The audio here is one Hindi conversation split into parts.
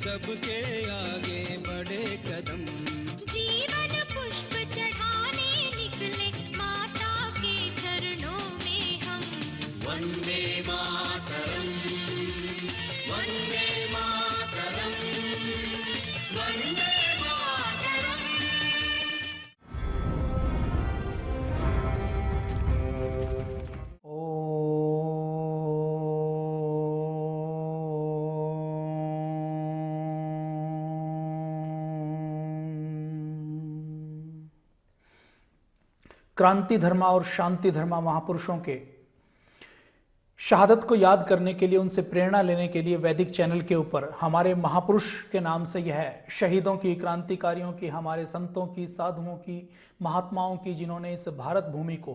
सबके आगे बढ़े कदम। जीवन पुष्प चढ़ाने निकले माता के चरणों में हम। वंदे मातरम, वंदे मातरम, वंदे मातरम। क्रांति धर्मा और शांति धर्मा महापुरुषों के शहादत को याद करने के लिए, उनसे प्रेरणा लेने के लिए वैदिक चैनल के ऊपर हमारे महापुरुष के नाम से यह शहीदों की, क्रांतिकारियों की, हमारे संतों की, साधुओं की, महात्माओं की, जिन्होंने इस भारत भूमि को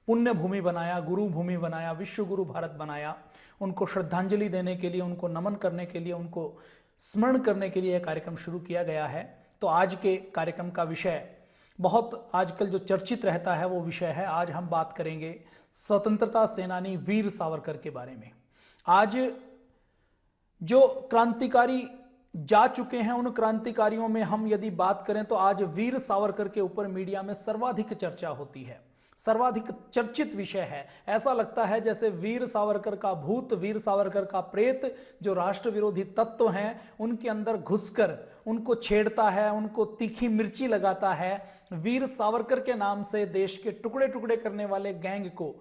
पुण्य भूमि बनाया, गुरु भूमि बनाया, विश्व गुरु भारत बनाया, उनको श्रद्धांजलि देने के लिए, उनको नमन करने के लिए, उनको स्मरण करने के लिए यह कार्यक्रम शुरू किया गया है। तो आज के कार्यक्रम का विषय बहुत आजकल जो चर्चित रहता है वो विषय है। आज हम बात करेंगे स्वतंत्रता सेनानी वीर सावरकर के बारे में। आज जो क्रांतिकारी जा चुके हैं, उन क्रांतिकारियों में हम यदि बात करें तो आज वीर सावरकर के ऊपर मीडिया में सर्वाधिक चर्चा होती है, सर्वाधिक चर्चित विषय है। ऐसा लगता है जैसे वीर सावरकर का भूत, वीर सावरकर का प्रेत, जो राष्ट्र विरोधी तत्व हैं उनके अंदर घुसकर उनको छेड़ता है, उनको तीखी मिर्ची लगाता है। वीर सावरकर के नाम से देश के टुकड़े टुकड़े करने वाले गैंग को,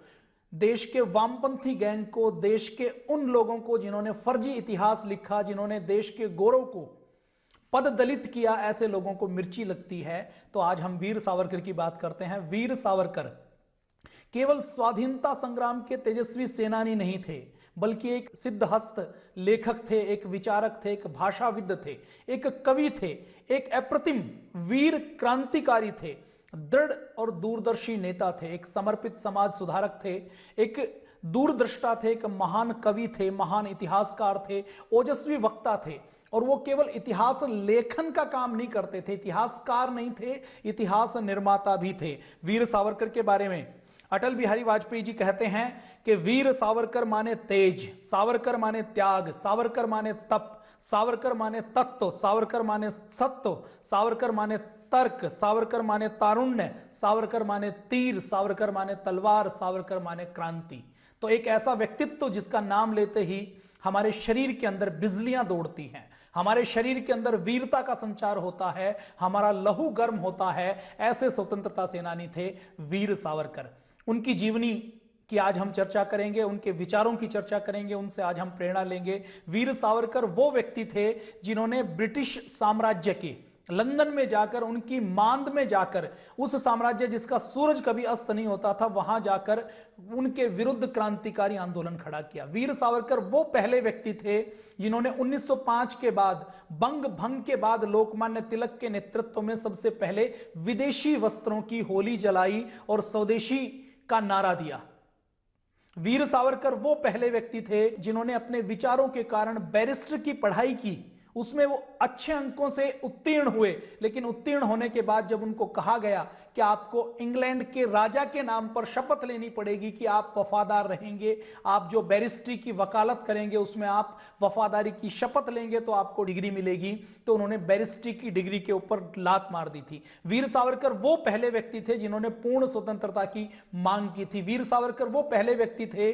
देश के वामपंथी गैंग को, देश के उन लोगों को जिन्होंने फर्जी इतिहास लिखा, जिन्होंने देश के गौरव को पद दलित किया, ऐसे लोगों को मिर्ची लगती है। तो आज हम वीर सावरकर की बात करते हैं। वीर सावरकर केवल स्वाधीनता संग्राम के तेजस्वी सेनानी नहीं थे, बल्कि एक सिद्धहस्त लेखक थे, एक विचारक थे, एक भाषाविद थे, एक कवि थे, एक अप्रतिम वीर क्रांतिकारी थे, दृढ़ और दूरदर्शी नेता थे, एक समर्पित समाज सुधारक थे, एक दूरदृष्टा थे, एक महान कवि थे, महान इतिहासकार थे, ओजस्वी वक्ता थे। और वो केवल इतिहास लेखन का काम नहीं करते थे, इतिहासकार नहीं थे, इतिहास निर्माता भी थे। वीर सावरकर के बारे में अटल बिहारी वाजपेयी जी कहते हैं कि वीर सावरकर माने तेज, सावरकर माने त्याग, सावरकर माने तप, सावरकर माने तत्व, सावरकर माने सत्व, सावरकर माने तर्क, सावरकर माने तारुण्य, सावरकर माने तीर, सावरकर माने तलवार, सावरकर माने क्रांति। तो एक ऐसा व्यक्तित्व जिसका नाम लेते ही हमारे शरीर के अंदर बिजलियां दौड़ती हैं, हमारे शरीर के अंदर वीरता का संचार होता है, हमारा लहू गर्म होता है। ऐसे स्वतंत्रता सेनानी थे वीर सावरकर। उनकी जीवनी की आज हम चर्चा करेंगे, उनके विचारों की चर्चा करेंगे, उनसे आज हम प्रेरणा लेंगे। वीर सावरकर वो व्यक्ति थे जिन्होंने ब्रिटिश साम्राज्य के लंदन में जाकर, उनकी मांद में जाकर, उस साम्राज्य जिसका सूरज कभी अस्त नहीं होता था, वहां जाकर उनके विरुद्ध क्रांतिकारी आंदोलन खड़ा किया। वीर सावरकर वो पहले व्यक्ति थे जिन्होंने 1905 के बाद, बंग भंग के बाद, लोकमान्य तिलक के नेतृत्व में सबसे पहले विदेशी वस्त्रों की होली जलाई और स्वदेशी का नारा दिया। वीर सावरकर वो पहले व्यक्ति थे जिन्होंने अपने विचारों के कारण बैरिस्टर की पढ़ाई की, उसमें वो अच्छे अंकों से उत्तीर्ण हुए, लेकिन उत्तीर्ण होने के बाद जब उनको कहा गया कि आपको इंग्लैंड के राजा के नाम पर शपथ लेनी पड़ेगी कि आप वफादार रहेंगे, आप जो बैरिस्ट्री की वकालत करेंगे उसमें आप वफादारी की शपथ लेंगे तो आपको डिग्री मिलेगी, तो उन्होंने बैरिस्ट्री की डिग्री के ऊपर लात मार दी थी। वीर सावरकर वो पहले व्यक्ति थे जिन्होंने पूर्ण स्वतंत्रता की मांग की थी। वीर सावरकर वो पहले व्यक्ति थे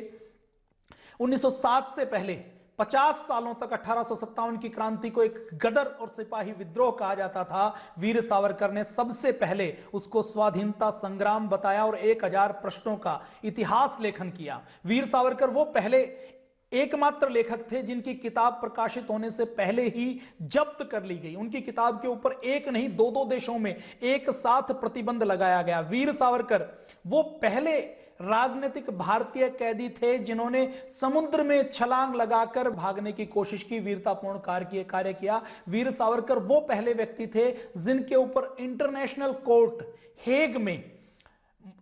1907 से पहले 50 सालों तक 1857 की क्रांति को एक गदर और सिपाही विद्रोह कहा जाता था। वीर सावरकर ने सबसे पहले उसको स्वाधीनता संग्राम बताया और 1000 प्रश्नों का इतिहास लेखन किया। वीर सावरकर वो पहले एकमात्र लेखक थे जिनकी किताब प्रकाशित होने से पहले ही जब्त कर ली गई। उनकी किताब के ऊपर एक नहीं 2-2 देशों में एक साथ प्रतिबंध लगाया गया। वीर सावरकर वो पहले राजनीतिक भारतीय कैदी थे जिन्होंने समुद्र में छलांग लगाकर भागने की कोशिश की, वीरतापूर्ण कार्य किया। वीर सावरकर वो पहले व्यक्ति थे जिनके ऊपर इंटरनेशनल कोर्ट हेग में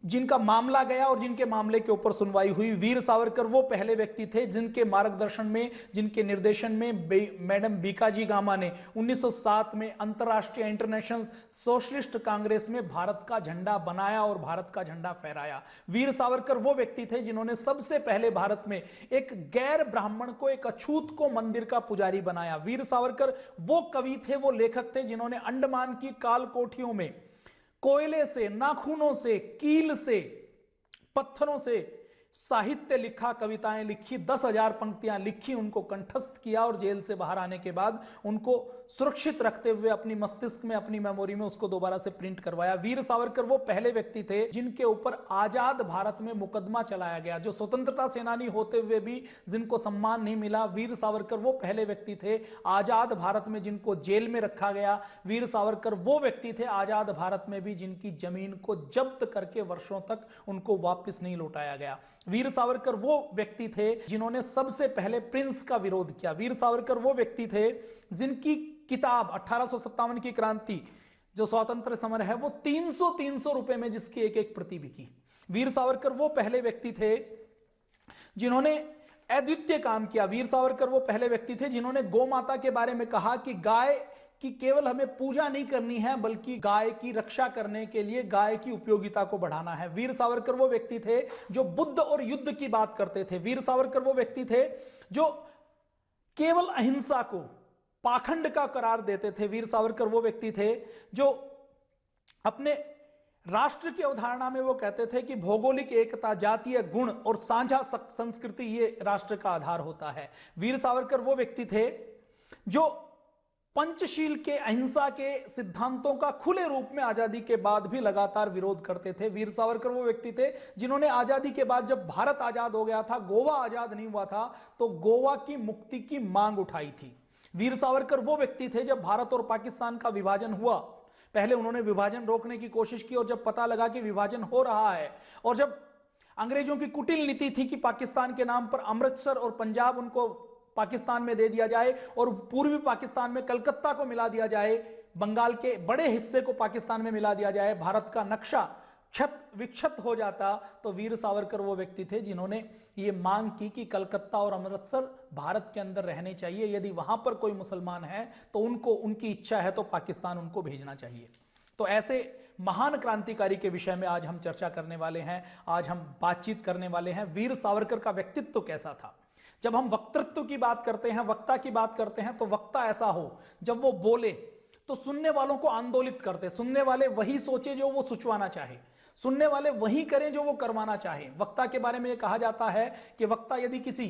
जिनका मामला गया और जिनके मामले के ऊपर सुनवाई हुई। वीर सावरकर वो पहले व्यक्ति थे जिनके मार्गदर्शन में, जिनके निर्देशन में मैडम बीकाजी गामा ने 1907 में अंतर्राष्ट्रीय इंटरनेशनल सोशलिस्ट कांग्रेस में भारत का झंडा बनाया और भारत का झंडा फहराया। वीर सावरकर वो व्यक्ति थे जिन्होंने सबसे पहले भारत में एक गैर ब्राह्मण को, एक अछूत को मंदिर का पुजारी बनाया। वीर सावरकर वो कवि थे, वो लेखक थे जिन्होंने अंडमान की काल कोठियों में कोयले से, नाखूनों से, कील से, पत्थरों से साहित्य लिखा, कविताएं लिखी, 10,000 पंक्तियां लिखी, उनको कंठस्थ किया और जेल से बाहर आने के बाद उनको सुरक्षित रखते हुए अपनी मस्तिष्क में, अपनी मेमोरी में उसको दोबारा से प्रिंट करवाया। वीर सावरकर वो पहले व्यक्ति थे जिनके ऊपर आजाद भारत में मुकदमा चलाया गया, जो स्वतंत्रता सेनानी होते हुए भी जिनको सम्मान नहीं मिला। वीर सावरकर वो पहले व्यक्ति थे आजाद भारत में जिनको जेल में रखा गया। वीर सावरकर वो व्यक्ति थे आजाद भारत में भी जिनकी जमीन को जब्त करके वर्षों तक उनको वापस नहीं लौटाया गया। वीर सावरकर वो व्यक्ति थे जिन्होंने सबसे पहले प्रिंस का विरोध किया। वीर सावरकर वो व्यक्ति थे जिनकी किताब 1857 की क्रांति, जो स्वातंत्र समर है, वो 300 रुपए में जिसकी एक एक प्रति बिकी। वीर सावरकर वो पहले व्यक्ति थे जिन्होंने अद्वितीय काम किया। वीर सावरकर वो पहले व्यक्ति थे जिन्होंने गौ माता के बारे में कहा कि गाय कि केवल हमें पूजा नहीं करनी है बल्कि गाय की रक्षा करने के लिए गाय की उपयोगिता को बढ़ाना है। वीर सावरकर वो व्यक्ति थे जो बुद्ध और युद्ध की बात करते थे। वीर सावरकर वो व्यक्ति थे जो केवल अहिंसा को पाखंड का करार देते थे। वीर सावरकर वो व्यक्ति थे जो अपने राष्ट्र की अवधारणा में वो कहते थे कि भौगोलिक एकता, जातीय गुण और साझा संस्कृति ये राष्ट्र का आधार होता है। वीर सावरकर वो व्यक्ति थे जो पंचशील के, अहिंसा के सिद्धांतों का खुले रूप में आजादी के बाद भी लगातार विरोध करते थे। वीर सावरकर वो व्यक्ति थे जिन्होंने आजादी के बाद, जब भारत आजाद हो गया था, गोवा आजाद नहीं हुआ था, तो गोवा की मुक्ति की मांग उठाई थी। वीर सावरकर वो व्यक्ति थे जब भारत और पाकिस्तान का विभाजन हुआ, पहले उन्होंने विभाजन रोकने की कोशिश की और जब पता लगा कि विभाजन हो रहा है और जब अंग्रेजों की कुटिल नीति थी कि पाकिस्तान के नाम पर अमृतसर और पंजाब उनको पाकिस्तान में दे दिया जाए और पूर्वी पाकिस्तान में कलकत्ता को मिला दिया जाए, बंगाल के बड़े हिस्से को पाकिस्तान में मिला दिया जाए, भारत का नक्शा क्षत विक्षत हो जाता, तो वीर सावरकर वो व्यक्ति थे जिन्होंने ये मांग की कि कलकत्ता और अमृतसर भारत के अंदर रहने चाहिए, यदि वहां पर कोई मुसलमान है तो उनको, उनकी इच्छा है तो पाकिस्तान उनको भेजना चाहिए। तो ऐसे महान क्रांतिकारी के विषय में आज हम चर्चा करने वाले हैं, आज हम बातचीत करने वाले हैं। वीर सावरकर का व्यक्तित्व कैसा था। जब हम वक्तृत्व की बात करते हैं, वक्ता की बात करते हैं, तो वक्ता ऐसा हो जब वो बोले तो सुनने वालों को आंदोलित करते, सुनने वाले वही सोचे जो वो सुचवाना चाहे, सुनने वाले वही करें जो वो करवाना चाहे। वक्ता के बारे में ये कहा जाता है कि वक्ता यदि किसी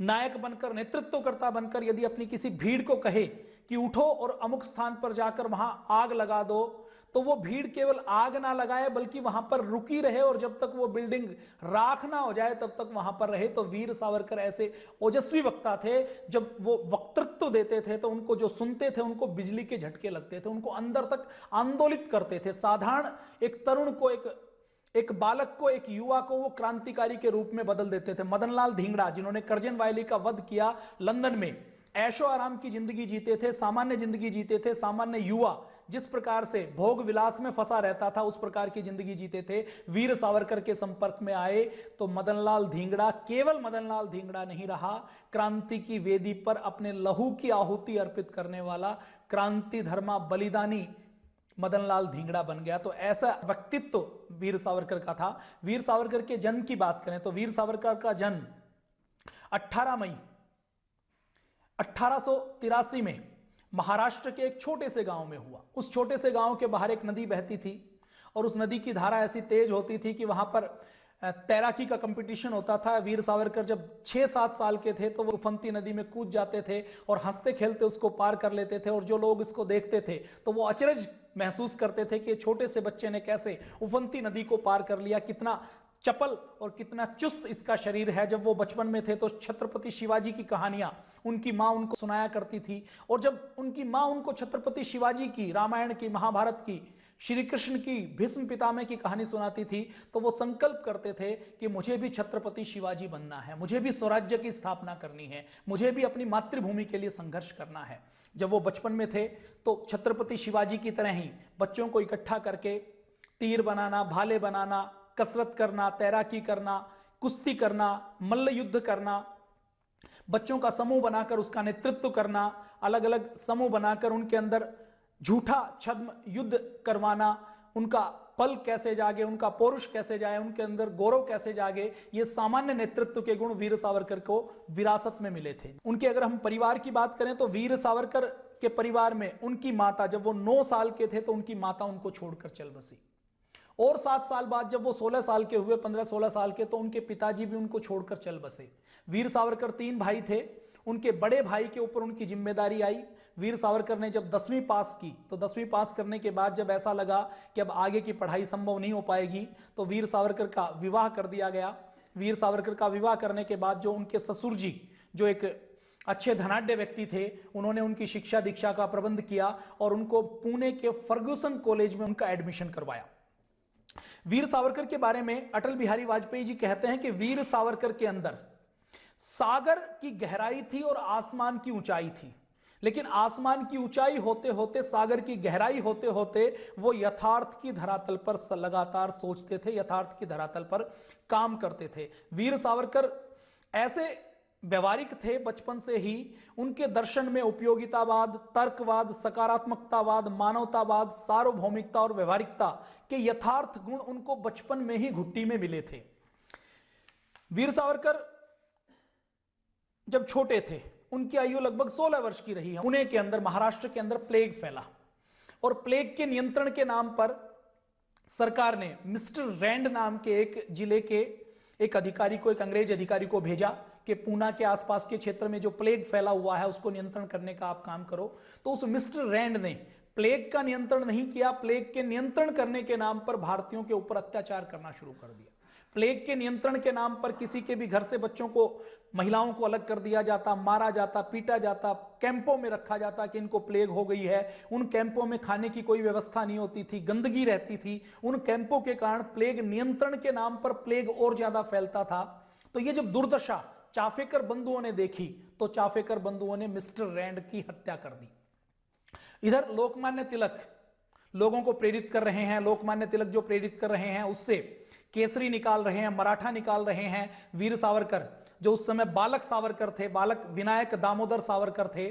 नायक बनकर, नेतृत्वकर्ता बनकर यदि अपनी किसी भीड़ को कहे कि उठो और अमुक स्थान पर जाकर वहां आग लगा दो, तो वो भीड़ केवल आग ना लगाए बल्कि वहां पर रुकी रहे और जब तक वो बिल्डिंग राख ना हो जाए तब तक वहां पर रहे। तो वीर सावरकर ऐसे ओजस्वी वक्ता थे, जब वो वक्तृत्व देते थे तो उनको जो सुनते थे उनको बिजली के झटके लगते थे, उनको अंदर तक आंदोलित करते थे। साधारण एक तरुण को, एक बालक को, एक युवा को वो क्रांतिकारी के रूप में बदल देते थे। मदनलाल धिंगड़ा, जिन्होंने कर्जन वायली का वध किया लंदन में, ऐशो आराम की जिंदगी जीते थे, सामान्य जिंदगी जीते थे। सामान्य युवा जिस प्रकार से भोग विलास में फंसा रहता था उस प्रकार की जिंदगी जीते थे। वीर सावरकर के संपर्क में आए तो मदनलाल धिंगड़ा केवल मदनलाल धिंगड़ा नहीं रहा, क्रांति की वेदी पर अपने लहू की आहुति अर्पित करने वाला क्रांति धर्मा बलिदानी मदनलाल धिंगड़ा बन गया। तो ऐसा व्यक्तित्व वीर सावरकर का था। वीर सावरकर के जन्म की बात करें तो वीर सावरकर का जन्म 18 मई 1883 में महाराष्ट्र के एक छोटे से गांव में हुआ। उस छोटे से गांव के बाहर एक नदी बहती थी और उस नदी की धारा ऐसी तेज होती थी कि वहां पर तैराकी का कंपटीशन होता था। वीर सावरकर जब 6-7 साल के थे तो वो उफनती नदी में कूद जाते थे और हंसते खेलते उसको पार कर लेते थे और जो लोग इसको देखते थे तो वो अचरज महसूस करते थे कि छोटे से बच्चे ने कैसे उफनती नदी को पार कर लिया, कितना चपल और कितना चुस्त इसका शरीर है। जब वो बचपन में थे तो छत्रपति शिवाजी की कहानियां उनकी मां उनको सुनाया करती थी और जब उनकी मां उनको छत्रपति शिवाजी की, रामायण की, महाभारत की, श्री कृष्ण की, भीष्म पितामह की कहानी सुनाती थी तो वो संकल्प करते थे कि मुझे भी छत्रपति शिवाजी बनना है, मुझे भी स्वराज्य की स्थापना करनी है, मुझे भी अपनी मातृभूमि के लिए संघर्ष करना है। जब वो बचपन में थे तो छत्रपति शिवाजी की तरह ही बच्चों को इकट्ठा करके तीर बनाना, भाले बनाना, कसरत करना, तैराकी करना, कुश्ती करना, मल्ल युद्ध करना, बच्चों का समूह बनाकर उसका नेतृत्व करना, अलग अलग समूह बनाकर उनके अंदर झूठा छद्म युद्ध करवाना, उनका पल कैसे जागे, उनका पौरुष कैसे जाए, उनके अंदर गौरव कैसे जागे, ये सामान्य नेतृत्व के गुण वीर सावरकर को विरासत में मिले थे। उनके अगर हम परिवार की बात करें तो वीर सावरकर के परिवार में उनकी माता, जब वो 9 साल के थे तो उनकी माता उनको छोड़कर चल बसी, और 7 साल बाद जब वो 16 साल के हुए, 15-16 साल के, तो उनके पिताजी भी उनको छोड़कर चल बसे। वीर सावरकर 3 भाई थे, उनके बड़े भाई के ऊपर उनकी जिम्मेदारी आई। वीर सावरकर ने जब 10वीं पास की तो 10वीं पास करने के बाद जब ऐसा लगा कि अब आगे की पढ़ाई संभव नहीं हो पाएगी तो वीर सावरकर का विवाह कर दिया गया। वीर सावरकर का विवाह करने के बाद जो उनके ससुर जी, जो एक अच्छे धनाढ्य व्यक्ति थे, उन्होंने उनकी शिक्षा दीक्षा का प्रबंध किया और उनको पुणे के फर्ग्यूसन कॉलेज में उनका एडमिशन करवाया। वीर सावरकर के बारे में अटल बिहारी वाजपेयी जी कहते हैं कि वीर सावरकर के अंदर सागर की गहराई थी और आसमान की ऊंचाई थी, लेकिन आसमान की ऊंचाई होते होते, सागर की गहराई होते होते वो यथार्थ की धरातल पर लगातार सोचते थे, यथार्थ की धरातल पर काम करते थे। वीर सावरकर ऐसे व्यवहारिक थे बचपन से ही, उनके दर्शन में उपयोगितावाद, तर्कवाद, सकारात्मकतावाद, मानवतावाद, सार्वभौमिकता और व्यवहारिकता के यथार्थ गुण उनको बचपन में ही घुट्टी में मिले थे। वीर सावरकर जब छोटे थे, उनकी आयु लगभग 16 वर्ष की रही है। पुणे के अंदर, महाराष्ट्र के अंदर प्लेग फैला और प्लेग के नियंत्रण के नाम पर सरकार ने मिस्टर रैंड नाम के एक जिले के एक अधिकारी को, एक अंग्रेज अधिकारी को भेजा कि पूना के आसपास के क्षेत्र में जो प्लेग फैला हुआ है उसको नियंत्रण करने का आप काम करो। तो उस मिस्टर रैंड ने प्लेग का नियंत्रण नहीं किया, प्लेग के नियंत्रण करने के नाम पर भारतीयों के ऊपर अत्याचार करना शुरू कर दिया। प्लेग के नियंत्रण के नाम पर किसी के भी घर से बच्चों को, महिलाओं को अलग कर दिया जाता, मारा जाता, पीटा जाता, कैंपों में रखा जाता कि इनको प्लेग हो गई है। उन कैंपों में खाने की कोई व्यवस्था नहीं होती थी, गंदगी रहती थी। उन कैंपों के कारण प्लेग नियंत्रण के नाम पर प्लेग और ज्यादा फैलता था। तो ये जब दुर्दशा चाफेकर बंधुओं ने देखी तो चाफेकर बंधुओं ने मिस्टर रैंड की हत्या कर दी। इधर लोकमान्य तिलक लोगों को प्रेरित कर रहे हैं, लोकमान्य तिलक जो प्रेरित कर रहे हैं उससे केसरी निकाल रहे हैं, मराठा निकाल रहे हैं। वीर सावरकर जो उस समय बालक सावरकर थे, बालक विनायक दामोदर सावरकर थे।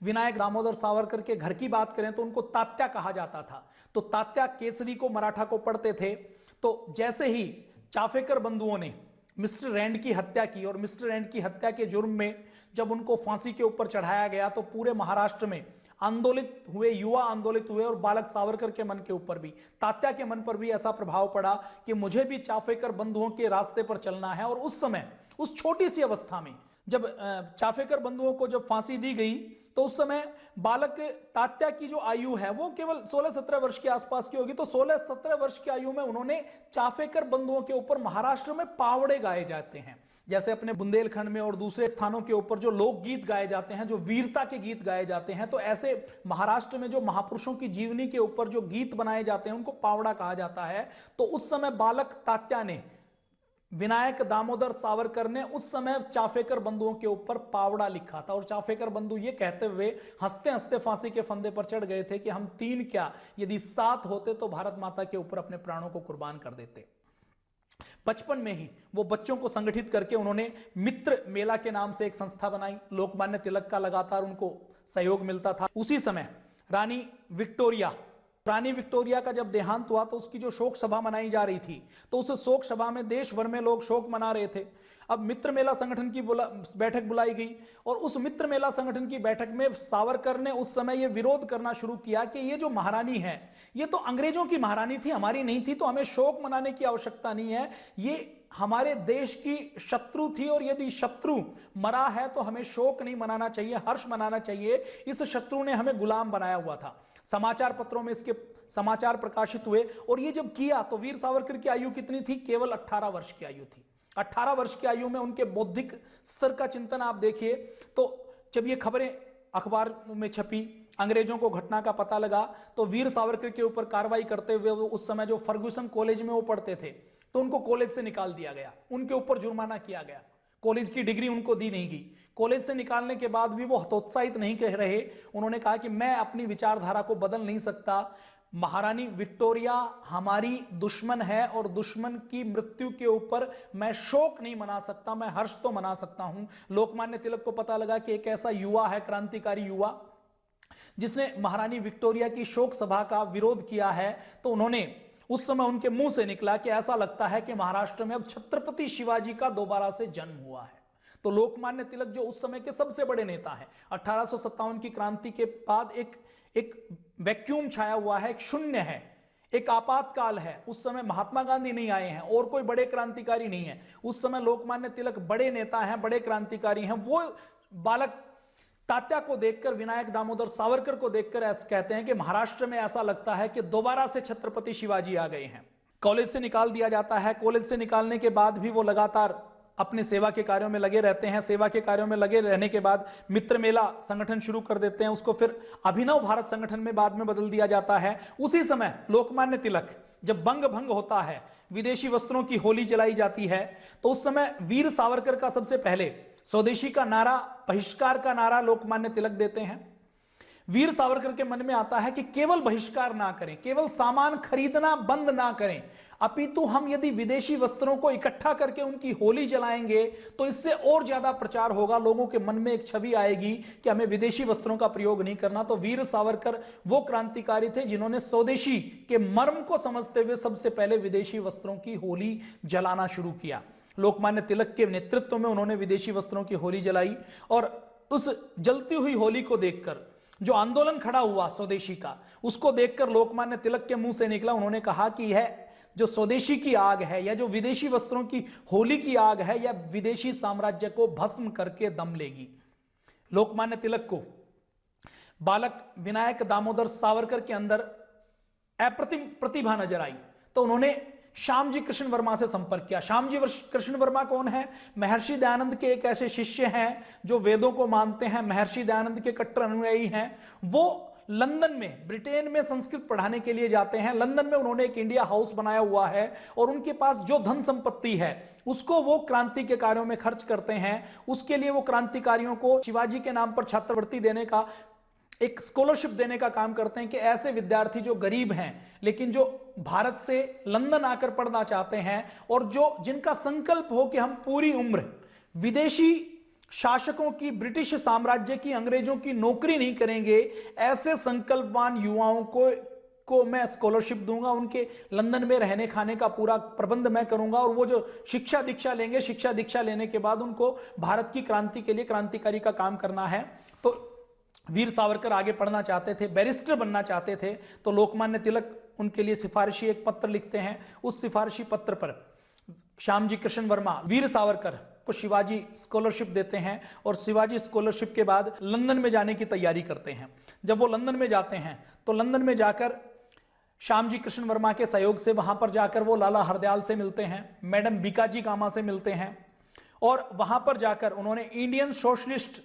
विनायक दामोदर सावरकर के घर की बात करें तो उनको तात्या कहा जाता था। तो तात्या केसरी को, मराठा को पढ़ते थे। तो जैसे ही चाफेकर बंधुओं ने मिस्टर रैंड की हत्या की और मिस्टर रैंड की हत्या के जुर्म में जब उनको फांसी के ऊपर चढ़ाया गया तो पूरे महाराष्ट्र में आंदोलित हुए, युवा आंदोलित हुए और बालक सावरकर के मन के ऊपर भी, तात्या के मन पर भी ऐसा प्रभाव पड़ा कि मुझे भी चाफेकर बंधुओं के रास्ते पर चलना है। और उस समय, उस छोटी सी अवस्था में जब चाफेकर बंधुओं को जब फांसी दी गई तो उस समय बालक तात्या की जो आयु है वो केवल 16-17 वर्ष के आसपास की होगी। तो 16-17 वर्ष की आयु में उन्होंने चाफेकर बंधुओं के ऊपर महाराष्ट्र में पावड़े गाए जाते हैं, जैसे अपने बुंदेलखंड में और दूसरे स्थानों के ऊपर जो लोकगीत गाए जाते हैं, जो वीरता के गीत गाए जाते हैं, तो ऐसे महाराष्ट्र में जो महापुरुषों की जीवनी के ऊपर जो गीत बनाए जाते हैं उनको पावड़ा कहा जाता है। तो उस समय बालक तात्या ने, विनायक दामोदर सावरकर ने उस समय चाफेकर बंधुओं के ऊपर पावड़ा लिखा था। और चाफेकर बंधु ये कहते हुए हंसते हंसते फांसी के फंदे पर चढ़ गए थे कि हम 3 क्या, यदि 7 होते तो भारत माता के ऊपर अपने प्राणों को कुर्बान कर देते। बचपन में ही वो बच्चों को संगठित करके उन्होंने मित्र मेला के नाम से एक संस्था बनाई। लोकमान्य तिलक का लगातार उनको सहयोग मिलता था। उसी समय रानी विक्टोरिया का जब देहांत हुआ तो उसकी जो शोक सभा मनाई जा रही थी, तो उस शोक सभा में देश भर में लोग शोक मना रहे थे। अब मित्र मेला संगठन की बैठक बुलाई गई और उस मित्र मेला संगठन की बैठक में सावरकर ने उस समय ये विरोध करना शुरू किया कि ये जो महारानी है ये तो अंग्रेजों की महारानी थी, हमारी नहीं थी, तो हमें शोक मनाने की आवश्यकता नहीं है। ये हमारे देश की शत्रु थी और यदि शत्रु मरा है तो हमें शोक नहीं मनाना चाहिए, हर्ष मनाना चाहिए। इस शत्रु ने हमें गुलाम बनाया हुआ था। समाचार पत्रों में इसके समाचार प्रकाशित हुए और ये जब किया तो वीर सावरकर की आयु कितनी थी? केवल 18 वर्ष की आयु थी। 18 वर्ष की आयु में उनके बौद्धिक स्तर का चिंतन आप देखिए। तो जब ये खबरें अखबार में छपी, अंग्रेजों को घटना का पता लगा, तो वीर सावरकर के ऊपर कार्रवाई करते हुए वो उस समय जो फर्ग्यूसन कॉलेज में वो पढ़ते थे तो उनको कॉलेज से निकाल दिया गया, उनके ऊपर जुर्माना किया गया, कॉलेज की डिग्री उनको दी नहीं गई। कॉलेज से निकालने के बाद भी वो हतोत्साहित नहीं कह रहे, उन्होंने कहा कि मैं अपनी विचारधारा को बदल नहीं सकता, महारानी विक्टोरिया हमारी दुश्मन है और दुश्मन की मृत्यु के ऊपर मैं शोक नहीं मना सकता, मैं हर्ष तो मना सकता हूं। लोकमान्य तिलक को पता लगा कि एक ऐसा युवा है, क्रांतिकारी युवा, जिसने महारानी विक्टोरिया की शोक सभा का विरोध किया है, तो उन्होंने उस समय उनके मुंह से निकला कि ऐसा लगता है कि महाराष्ट्र में अब छत्रपति शिवाजी का दोबारा से जन्म हुआ है। तो लोकमान्य तिलक जो उस समय के सबसे बड़े नेता हैं, 1857 की क्रांति के बाद एक वैक्यूम छाया हुआ है, एक शून्य है, एक आपातकाल है। उस समय महात्मा गांधी नहीं आए हैं और कोई बड़े क्रांतिकारी नहीं है। उस समय लोकमान्य तिलक बड़े नेता हैं, बड़े क्रांतिकारी हैं। वो बालक तात्या को देखकर, विनायक दामोदर सावरकर को देखकर ऐसा कहते हैं कि महाराष्ट्र में ऐसा लगता है कि दोबारा से छत्रपति शिवाजी आ गए हैं। कॉलेज से निकाल दिया जाता है। कॉलेज से निकालने के बाद भी वो लगातार अपने सेवा के कार्यों में लगे रहते हैं। सेवा के कार्यों में लगे रहने के बाद मित्र मेला संगठन शुरू कर देते हैं। उसको फिर अभिनव भारत संगठन में बाद में बदल दिया जाता है। उसी समय लोकमान्य तिलक, जब बंग भंग होता है, विदेशी वस्त्रों की होली जलाई जाती है, तो उस समय वीर सावरकर का सबसे पहले स्वदेशी का नारा, बहिष्कार का नारा लोकमान्य तिलक देते हैं। वीर सावरकर के मन में आता है कि केवल बहिष्कार ना करें, केवल सामान खरीदना बंद ना करें, अपितु हम यदि विदेशी वस्त्रों को इकट्ठा करके उनकी होली जलाएंगे तो इससे और ज्यादा प्रचार होगा, लोगों के मन में एक छवि आएगी कि हमें विदेशी वस्त्रों का प्रयोग नहीं करना। तो वीर सावरकर वो क्रांतिकारी थे जिन्होंने स्वदेशी के मर्म को समझते हुए सबसे पहले विदेशी वस्त्रों की होली जलाना शुरू किया। लोकमान्य तिलक के नेतृत्व में उन्होंने विदेशी वस्त्रों की होली जलाई और उस जलती हुई होली को देखकर जो आंदोलन खड़ा हुआ स्वदेशी का, उसको देखकर लोकमान्य तिलक के मुंह से निकला, उन्होंने कहा कि यह जो स्वदेशी की आग है या जो विदेशी वस्त्रों की होली की आग है, यह विदेशी साम्राज्य को भस्म करके दम लेगी। लोकमान्य तिलक को बालक विनायक दामोदर सावरकर के अंदर अप्रतिम प्रतिभा नजर आई, तो उन्होंने श्यामजी कृष्ण वर्मा से संपर्क किया। श्यामजी कृष्ण वर्मा कौन है? महर्षि दयानंद के एक ऐसे शिष्य हैं जो वेदों को मानते हैं, महर्षि दयानंद के कट्टर अनुयायी हैं। वो लंदन में, ब्रिटेन में संस्कृत पढ़ाने के लिए जाते हैं। लंदन में उन्होंने एक इंडिया हाउस बनाया हुआ है और उनके पास जो धन संपत्ति है उसको वो क्रांति के कार्यों में खर्च करते हैं। उसके लिए वो क्रांतिकारियों को शिवाजी के नाम पर छात्रवृत्ति देने का, एक स्कॉलरशिप देने का काम करते हैं कि ऐसे विद्यार्थी जो गरीब हैं लेकिन जो भारत से लंदन आकर पढ़ना चाहते हैं और जो जिनका संकल्प हो कि हम पूरी उम्र विदेशी शासकों की, ब्रिटिश साम्राज्य की, अंग्रेजों की नौकरी नहीं करेंगे, ऐसे संकल्पवान युवाओं को मैं स्कॉलरशिप दूंगा, उनके लंदन में रहने खाने का पूरा प्रबंध मैं करूंगा और वो जो शिक्षा दीक्षा लेंगे, शिक्षा दीक्षा लेने के बाद उनको भारत की क्रांति के लिए क्रांतिकारी का काम करना है। तो वीर सावरकर आगे पढ़ना चाहते थे, बैरिस्टर बनना चाहते थे। तो लोकमान्य तिलक उनके लिए सिफारिशी एक पत्र लिखते हैं। उस सिफारिशी पत्र पर श्यामजी कृष्ण वर्मा वीर सावरकर को शिवाजी स्कॉलरशिप देते हैं और शिवाजी स्कॉलरशिप के बाद लंदन में जाने की तैयारी करते हैं। जब वो लंदन में जाते हैं तो लंदन में जाकर श्यामजी कृष्ण वर्मा के सहयोग से वहां पर जाकर वो लाला हरदयाल से मिलते हैं, मैडम बीकाजी कामा से मिलते हैं और वहां पर जाकर उन्होंने इंडियन सोशलिस्ट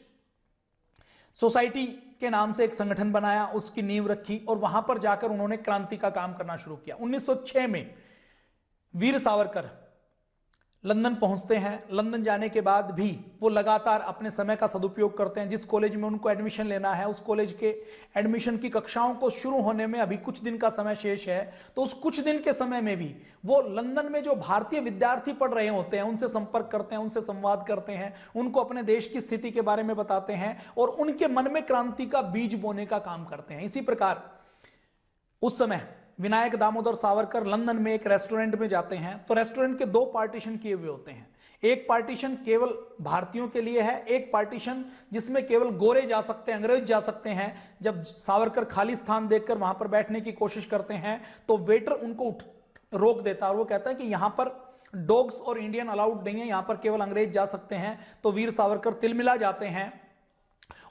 सोसाइटी के नाम से एक संगठन बनाया, उसकी नींव रखी और वहां पर जाकर उन्होंने क्रांति का काम करना शुरू किया। 1906 में वीर सावरकर लंदन पहुंचते हैं। लंदन जाने के बाद भी वो लगातार अपने समय का सदुपयोग करते हैं। जिस कॉलेज में उनको एडमिशन लेना है उस कॉलेज के एडमिशन की कक्षाओं को शुरू होने में अभी कुछ दिन का समय शेष है, तो उस कुछ दिन के समय में भी वो लंदन में जो भारतीय विद्यार्थी पढ़ रहे होते हैं उनसे संपर्क करते हैं, उनसे संवाद करते हैं, उनको अपने देश की स्थिति के बारे में बताते हैं और उनके मन में क्रांति का बीज बोने का काम करते हैं। इसी प्रकार उस समय विनायक दामोदर सावरकर लंदन में एक रेस्टोरेंट में जाते हैं तो रेस्टोरेंट के 2 पार्टीशन किए हुए होते हैं। एक पार्टीशन केवल भारतीयों के लिए है, एक पार्टीशन जिसमें केवल गोरे जा सकते हैं, अंग्रेज जा सकते हैं। जब सावरकर खाली स्थान देखकर वहां पर बैठने की कोशिश करते हैं तो वेटर उनको रोक देता है और वो कहता है कि यहां पर डॉग्स और इंडियन अलाउड नहीं है, यहां पर केवल अंग्रेज जा सकते हैं। तो वीर सावरकर तिलमिला जाते हैं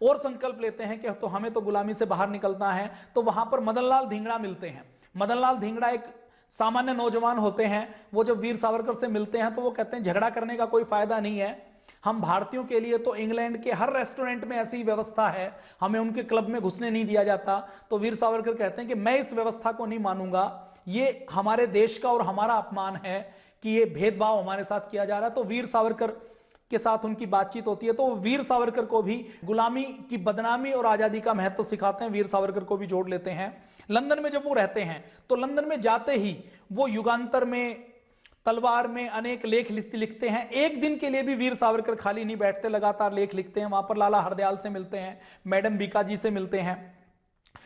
और संकल्प लेते हैं कि तो हमें तो गुलामी से बाहर निकलना है। तो वहां पर मदनलाल धिंगड़ा मिलते हैं। मदनलाल धिंगड़ा एक सामान्य नौजवान होते हैं। वो जब वीर सावरकर से मिलते हैं तो वो कहते हैं झगड़ा करने का कोई फायदा नहीं है, हम भारतीयों के लिए तो इंग्लैंड के हर रेस्टोरेंट में ऐसी व्यवस्था है, हमें उनके क्लब में घुसने नहीं दिया जाता। तो वीर सावरकर कहते हैं कि मैं इस व्यवस्था को नहीं मानूंगा, ये हमारे देश का और हमारा अपमान है कि ये भेदभाव हमारे साथ किया जा रहा है। तो वीर सावरकर के साथ उनकी बातचीत होती है तो वो वीर सावरकर को भी गुलामी की बदनामी और आजादी का महत्व सिखाते हैं, वीर सावरकर को भी जोड़ लेते हैं। लंदन में जब वो रहते हैं तो लंदन में जाते ही वो युगांतर में, तलवार में अनेक लेख लिखते हैं। एक दिन के लिए भी वीर सावरकर खाली नहीं बैठते, लगातार लेख लिखते हैं। वहां पर लाला हरदयाल से मिलते हैं, मैडम बीकाजी से मिलते हैं,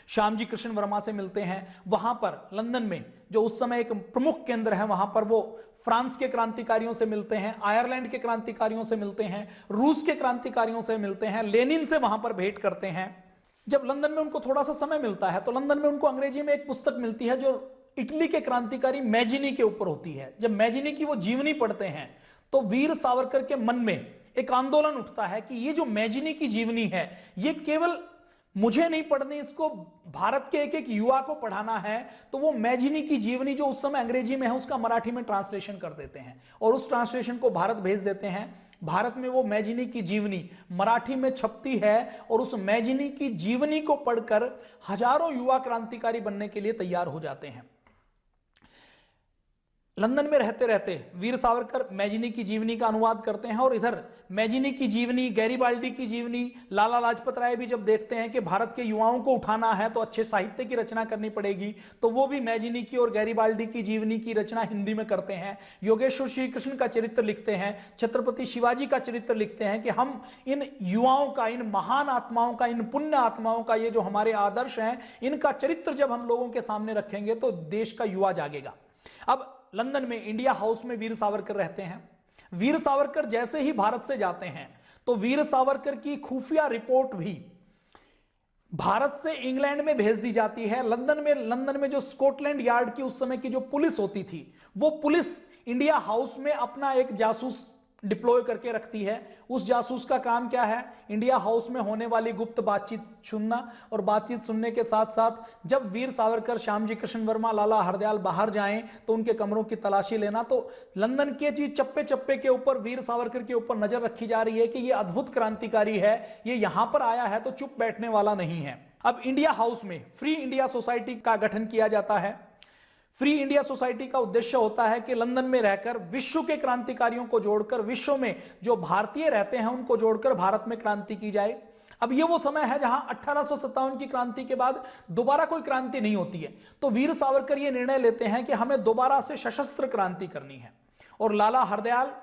श्यामजी कृष्ण वर्मा से मिलते हैं। वहां पर लंदन में जो उस समय एक प्रमुख केंद्र है, वहां पर वो फ्रांस के क्रांतिकारियों से मिलते हैं, आयरलैंड के क्रांतिकारियों से मिलते हैं, रूस के क्रांतिकारियों से मिलते हैं, लेनिन से वहां पर भेंट करते हैं। जब लंदन में उनको थोड़ा सा समय मिलता है तो लंदन में उनको अंग्रेजी में एक पुस्तक मिलती है जो इटली के क्रांतिकारी मैजिनी के ऊपर होती है। जब मैजिनी की वो जीवनी पढ़ते हैं तो वीर सावरकर के मन में एक आंदोलन उठता है कि ये जो मैजिनी की जीवनी है ये केवल मुझे नहीं पढ़नी, इसको भारत के एक एक युवा को पढ़ाना है। तो वो मैजिनी की जीवनी जो उस समय अंग्रेजी में है उसका मराठी में ट्रांसलेशन कर देते हैं और उस ट्रांसलेशन को भारत भेज देते हैं। भारत में वो मैजिनी की जीवनी मराठी में छपती है और उस मैजिनी की जीवनी को पढ़कर हजारों युवा क्रांतिकारी बनने के लिए तैयार हो जाते हैं। लंदन में रहते रहते वीर सावरकर मैजिनी की जीवनी का अनुवाद करते हैं और इधर मैजिनी की जीवनी, गैरीबाल्डी की जीवनी, लाला लाजपत राय भी जब देखते हैं कि भारत के युवाओं को उठाना है तो अच्छे साहित्य की रचना करनी पड़ेगी, तो वो भी मैजिनी की और गैरीबाल्डी की जीवनी की रचना हिंदी में करते हैं। योगेश्वर श्री कृष्ण का चरित्र लिखते हैं, छत्रपति शिवाजी का चरित्र लिखते हैं कि हम इन युवाओं का, इन महान आत्माओं का, इन पुण्य आत्माओं का, ये जो हमारे आदर्श हैं, इनका चरित्र जब हम लोगों के सामने रखेंगे तो देश का युवा जागेगा। अब लंदन में इंडिया हाउस में वीर सावरकर रहते हैं। वीर सावरकर जैसे ही भारत से जाते हैं तो वीर सावरकर की खुफिया रिपोर्ट भी भारत से इंग्लैंड में भेज दी जाती है। लंदन में जो स्कॉटलैंड यार्ड की उस समय की जो पुलिस होती थी, वो पुलिस इंडिया हाउस में अपना एक जासूस डिप्लॉय करके रखती है। उस जासूस का काम क्या है? इंडिया हाउस में होने वाली गुप्त बातचीत सुनना, और बातचीत सुनने के साथ साथ जब वीर सावरकर, श्यामजी कृष्ण वर्मा, लाला हरदयाल बाहर जाएं तो उनके कमरों की तलाशी लेना। तो लंदन के जी चप्पे चप्पे के ऊपर वीर सावरकर के ऊपर नजर रखी जा रही है कि ये अद्भुत क्रांतिकारी है, ये यहां पर आया है तो चुप बैठने वाला नहीं है। अब इंडिया हाउस में फ्री इंडिया सोसाइटी का गठन किया जाता है। फ्री इंडिया सोसाइटी का उद्देश्य होता है कि लंदन में रहकर विश्व के क्रांतिकारियों को जोड़कर, विश्व में जो भारतीय रहते हैं उनको जोड़कर भारत में क्रांति की जाए। अब ये वो समय है जहां 1857 की क्रांति के बाद दोबारा कोई क्रांति नहीं होती है, तो वीर सावरकर ये निर्णय लेते हैं कि हमें दोबारा से सशस्त्र क्रांति करनी है। और लाला हरदयाल,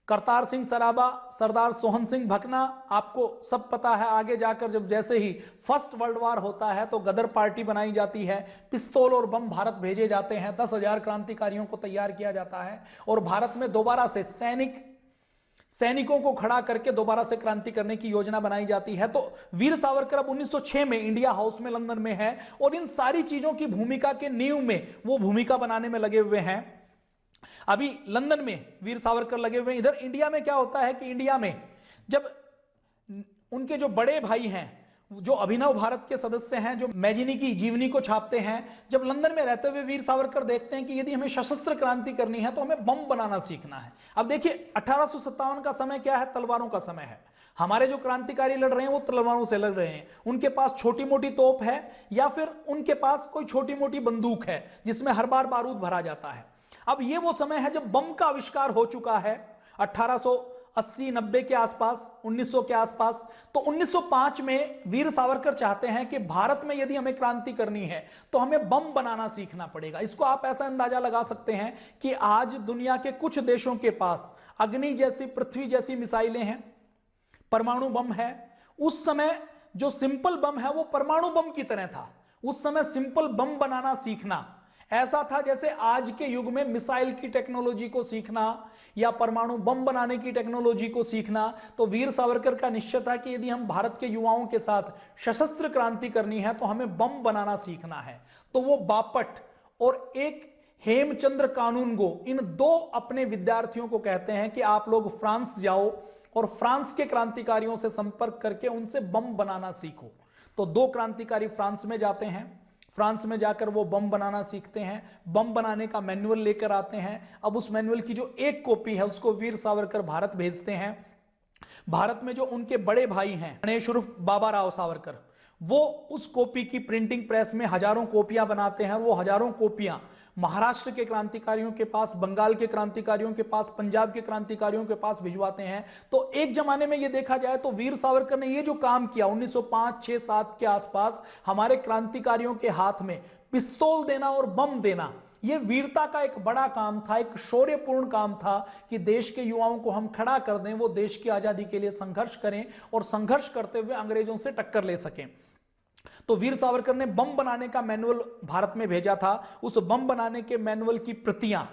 करतार सिंह सराबा, सरदार सोहन सिंह भकना, आपको सब पता है। आगे जाकर जब जैसे ही फर्स्ट वर्ल्ड वॉर होता है तो गदर पार्टी बनाई जाती है, पिस्तौल और बम भारत भेजे जाते हैं, 10,000 क्रांतिकारियों को तैयार किया जाता है और भारत में दोबारा से सैनिकों को खड़ा करके दोबारा से क्रांति करने की योजना बनाई जाती है। तो वीर सावरकर अब 1906 में इंडिया हाउस में लंदन में है और इन सारी चीजों की भूमिका के नींव में वो भूमिका बनाने में लगे हुए हैं। अभी लंदन में वीर सावरकर लगे हुए हैं। इधर इंडिया में क्या होता है कि इंडिया में जब उनके जो बड़े भाई हैं, जो अभिनव भारत के सदस्य हैं, जो मैजिनी की जीवनी को छापते हैं, जब लंदन में रहते हुए वीर सावरकर देखते हैं कि यदि हमें सशस्त्र क्रांति करनी है तो हमें बम बनाना सीखना है। अब देखिए 1857 का समय क्या है? तलवारों का समय है। हमारे जो क्रांतिकारी लड़ रहे हैं वो तलवारों से लड़ रहे हैं। उनके पास छोटी मोटी तोप है या फिर उनके पास कोई छोटी मोटी बंदूक है जिसमें हर बार बारूद भरा जाता है। अब ये वो समय है जब बम का आविष्कार हो चुका है 1880-90 के आसपास, 1900 के आसपास। तो 1905 में वीर सावरकर चाहते हैं कि भारत में यदि हमें क्रांति करनी है तो हमें बम बनाना सीखना पड़ेगा। इसको आप ऐसा अंदाजा लगा सकते हैं कि आज दुनिया के कुछ देशों के पास अग्नि जैसी, पृथ्वी जैसी मिसाइलें हैं, परमाणु बम है। उस समय जो सिंपल बम है वो परमाणु बम की तरह था। उस समय सिंपल बम बनाना सीखना ऐसा था जैसे आज के युग में मिसाइल की टेक्नोलॉजी को सीखना या परमाणु बम बनाने की टेक्नोलॉजी को सीखना। तो वीर सावरकर का निश्चय था कि यदि हम भारत के युवाओं के साथ सशस्त्र क्रांति करनी है तो हमें बम बनाना सीखना है। तो वो बापट और एक हेमचंद्र कानूनगो, इन दो अपने विद्यार्थियों को कहते हैं कि आप लोग फ्रांस जाओ और फ्रांस के क्रांतिकारियों से संपर्क करके उनसे बम बनाना सीखो। तो दो क्रांतिकारी फ्रांस में जाते हैं। फ्रांस में जाकर वो बम बनाना सीखते हैं, बम बनाने का मैनुअल लेकर आते हैं। अब उस मैनुअल की जो एक कॉपी है उसको वीर सावरकर भारत भेजते हैं। भारत में जो उनके बड़े भाई हैं गणेश उर्फ बाबा राव सावरकर, वो उस कॉपी की प्रिंटिंग प्रेस में हजारों कॉपियां बनाते हैं और वो हजारों कॉपियां महाराष्ट्र के क्रांतिकारियों के पास, बंगाल के क्रांतिकारियों के पास, पंजाब के क्रांतिकारियों के पास भिजवाते हैं। तो एक जमाने में ये देखा जाए तो वीर सावरकर ने ये जो काम किया 1905, 6, 7 के आसपास, हमारे क्रांतिकारियों के हाथ में पिस्तौल देना और बम देना, यह वीरता का एक बड़ा काम था, एक शौर्यपूर्ण काम था कि देश के युवाओं को हम खड़ा कर दें, वो देश की आजादी के लिए संघर्ष करें और संघर्ष करते हुए अंग्रेजों से टक्कर ले सकें। तो वीर सावरकर ने बम बनाने का मैनुअल भारत में भेजा था। उस बम बनाने के मैनुअल की प्रतियां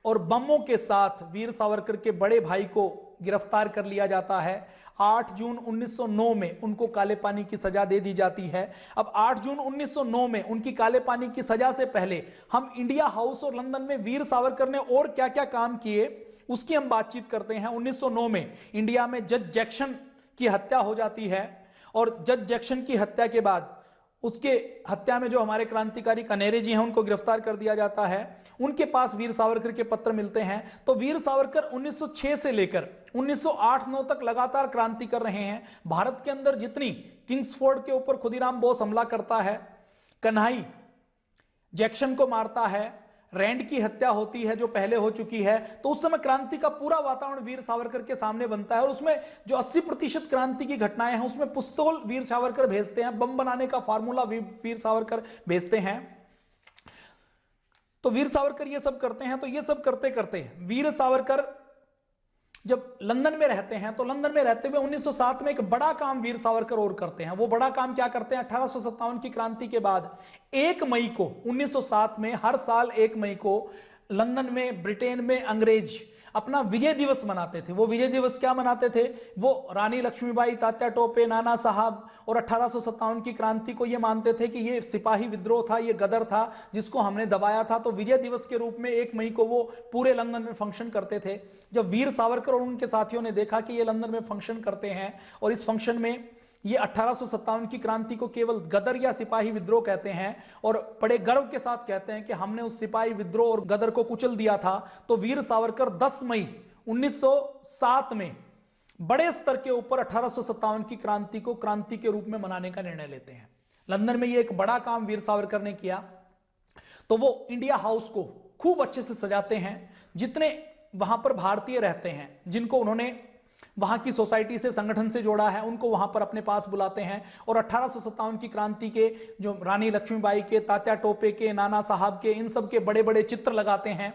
और बमों के साथ वीर सावरकर के बड़े भाई को गिरफ्तार कर लिया जाता है। 8 जून 1909 में उनको काले पानी की सजा दे दी जाती है। अब 8 जून 1909 में उनकी काले पानी की सजा से पहले हम इंडिया हाउस और लंदन में वीर सावरकर ने और क्या क्या काम किए उसकी हम बातचीत करते हैं। 1909 में इंडिया में जज जैक्सन की हत्या हो जाती है और जज जैक्सन की हत्या के बाद उसके हत्या में जो हमारे क्रांतिकारी कनेरे जी हैं उनको गिरफ्तार कर दिया जाता है। उनके पास वीर सावरकर के पत्र मिलते हैं। तो वीर सावरकर 1906 से लेकर 1908-9 तक लगातार क्रांति कर रहे हैं। भारत के अंदर जितनी किंग्सफोर्ड के ऊपर खुदीराम बोस हमला करता है, कन्हई जैक्सन को मारता है, रैंड की हत्या होती है जो पहले हो चुकी है, तो उस समय क्रांति का पूरा वातावरण वीर सावरकर के सामने बनता है। और उसमें जो 80% क्रांति की घटनाएं हैं उसमें पिस्तौल वीर सावरकर भेजते हैं, बम बनाने का फार्मूला वीर सावरकर भेजते हैं। तो वीर सावरकर ये सब करते हैं। तो ये सब करते करते वीर सावरकर जब लंदन में रहते हैं तो लंदन में रहते हुए 1907 में एक बड़ा काम वीर सावरकर और करते हैं। वो बड़ा काम क्या करते हैं? 1857 की क्रांति के बाद 1 मई को 1907 में, हर साल 1 मई को लंदन में, ब्रिटेन में अंग्रेज अपना विजय दिवस मनाते थे। वो विजय दिवस क्या मनाते थे? वो रानी लक्ष्मीबाई, तात्या टोपे, नाना साहब और 1857 की क्रांति को ये मानते थे कि ये सिपाही विद्रोह था, ये गदर था जिसको हमने दबाया था। तो विजय दिवस के रूप में 1 मई को वो पूरे लंदन में फंक्शन करते थे। जब वीर सावरकर और उनके साथियों ने देखा कि ये लंदन में फंक्शन करते हैं और इस फंक्शन में ये 1857 की क्रांति को केवल गदर या सिपाही विद्रोह कहते हैं और बड़े गर्व के साथ कहते हैं कि हमने उस सिपाही विद्रोह और गदर को कुचल दिया था, तो वीर सावरकर 10 मई 1907 में बड़े स्तर के ऊपर 1857 की क्रांति को क्रांति के रूप में मनाने का निर्णय लेते हैं। लंदन में ये एक बड़ा काम वीर सावरकर ने किया। तो वो इंडिया हाउस को खूब अच्छे से सजाते हैं। जितने वहां पर भारतीय रहते हैं, जिनको उन्होंने वहां की सोसाइटी से, संगठन से जोड़ा है, उनको वहां पर अपने पास बुलाते हैं और 1857 की क्रांति के जो रानी लक्ष्मीबाई के, तात्या टोपे के, नाना साहब के, इन सब के बड़े बड़े चित्र लगाते हैं।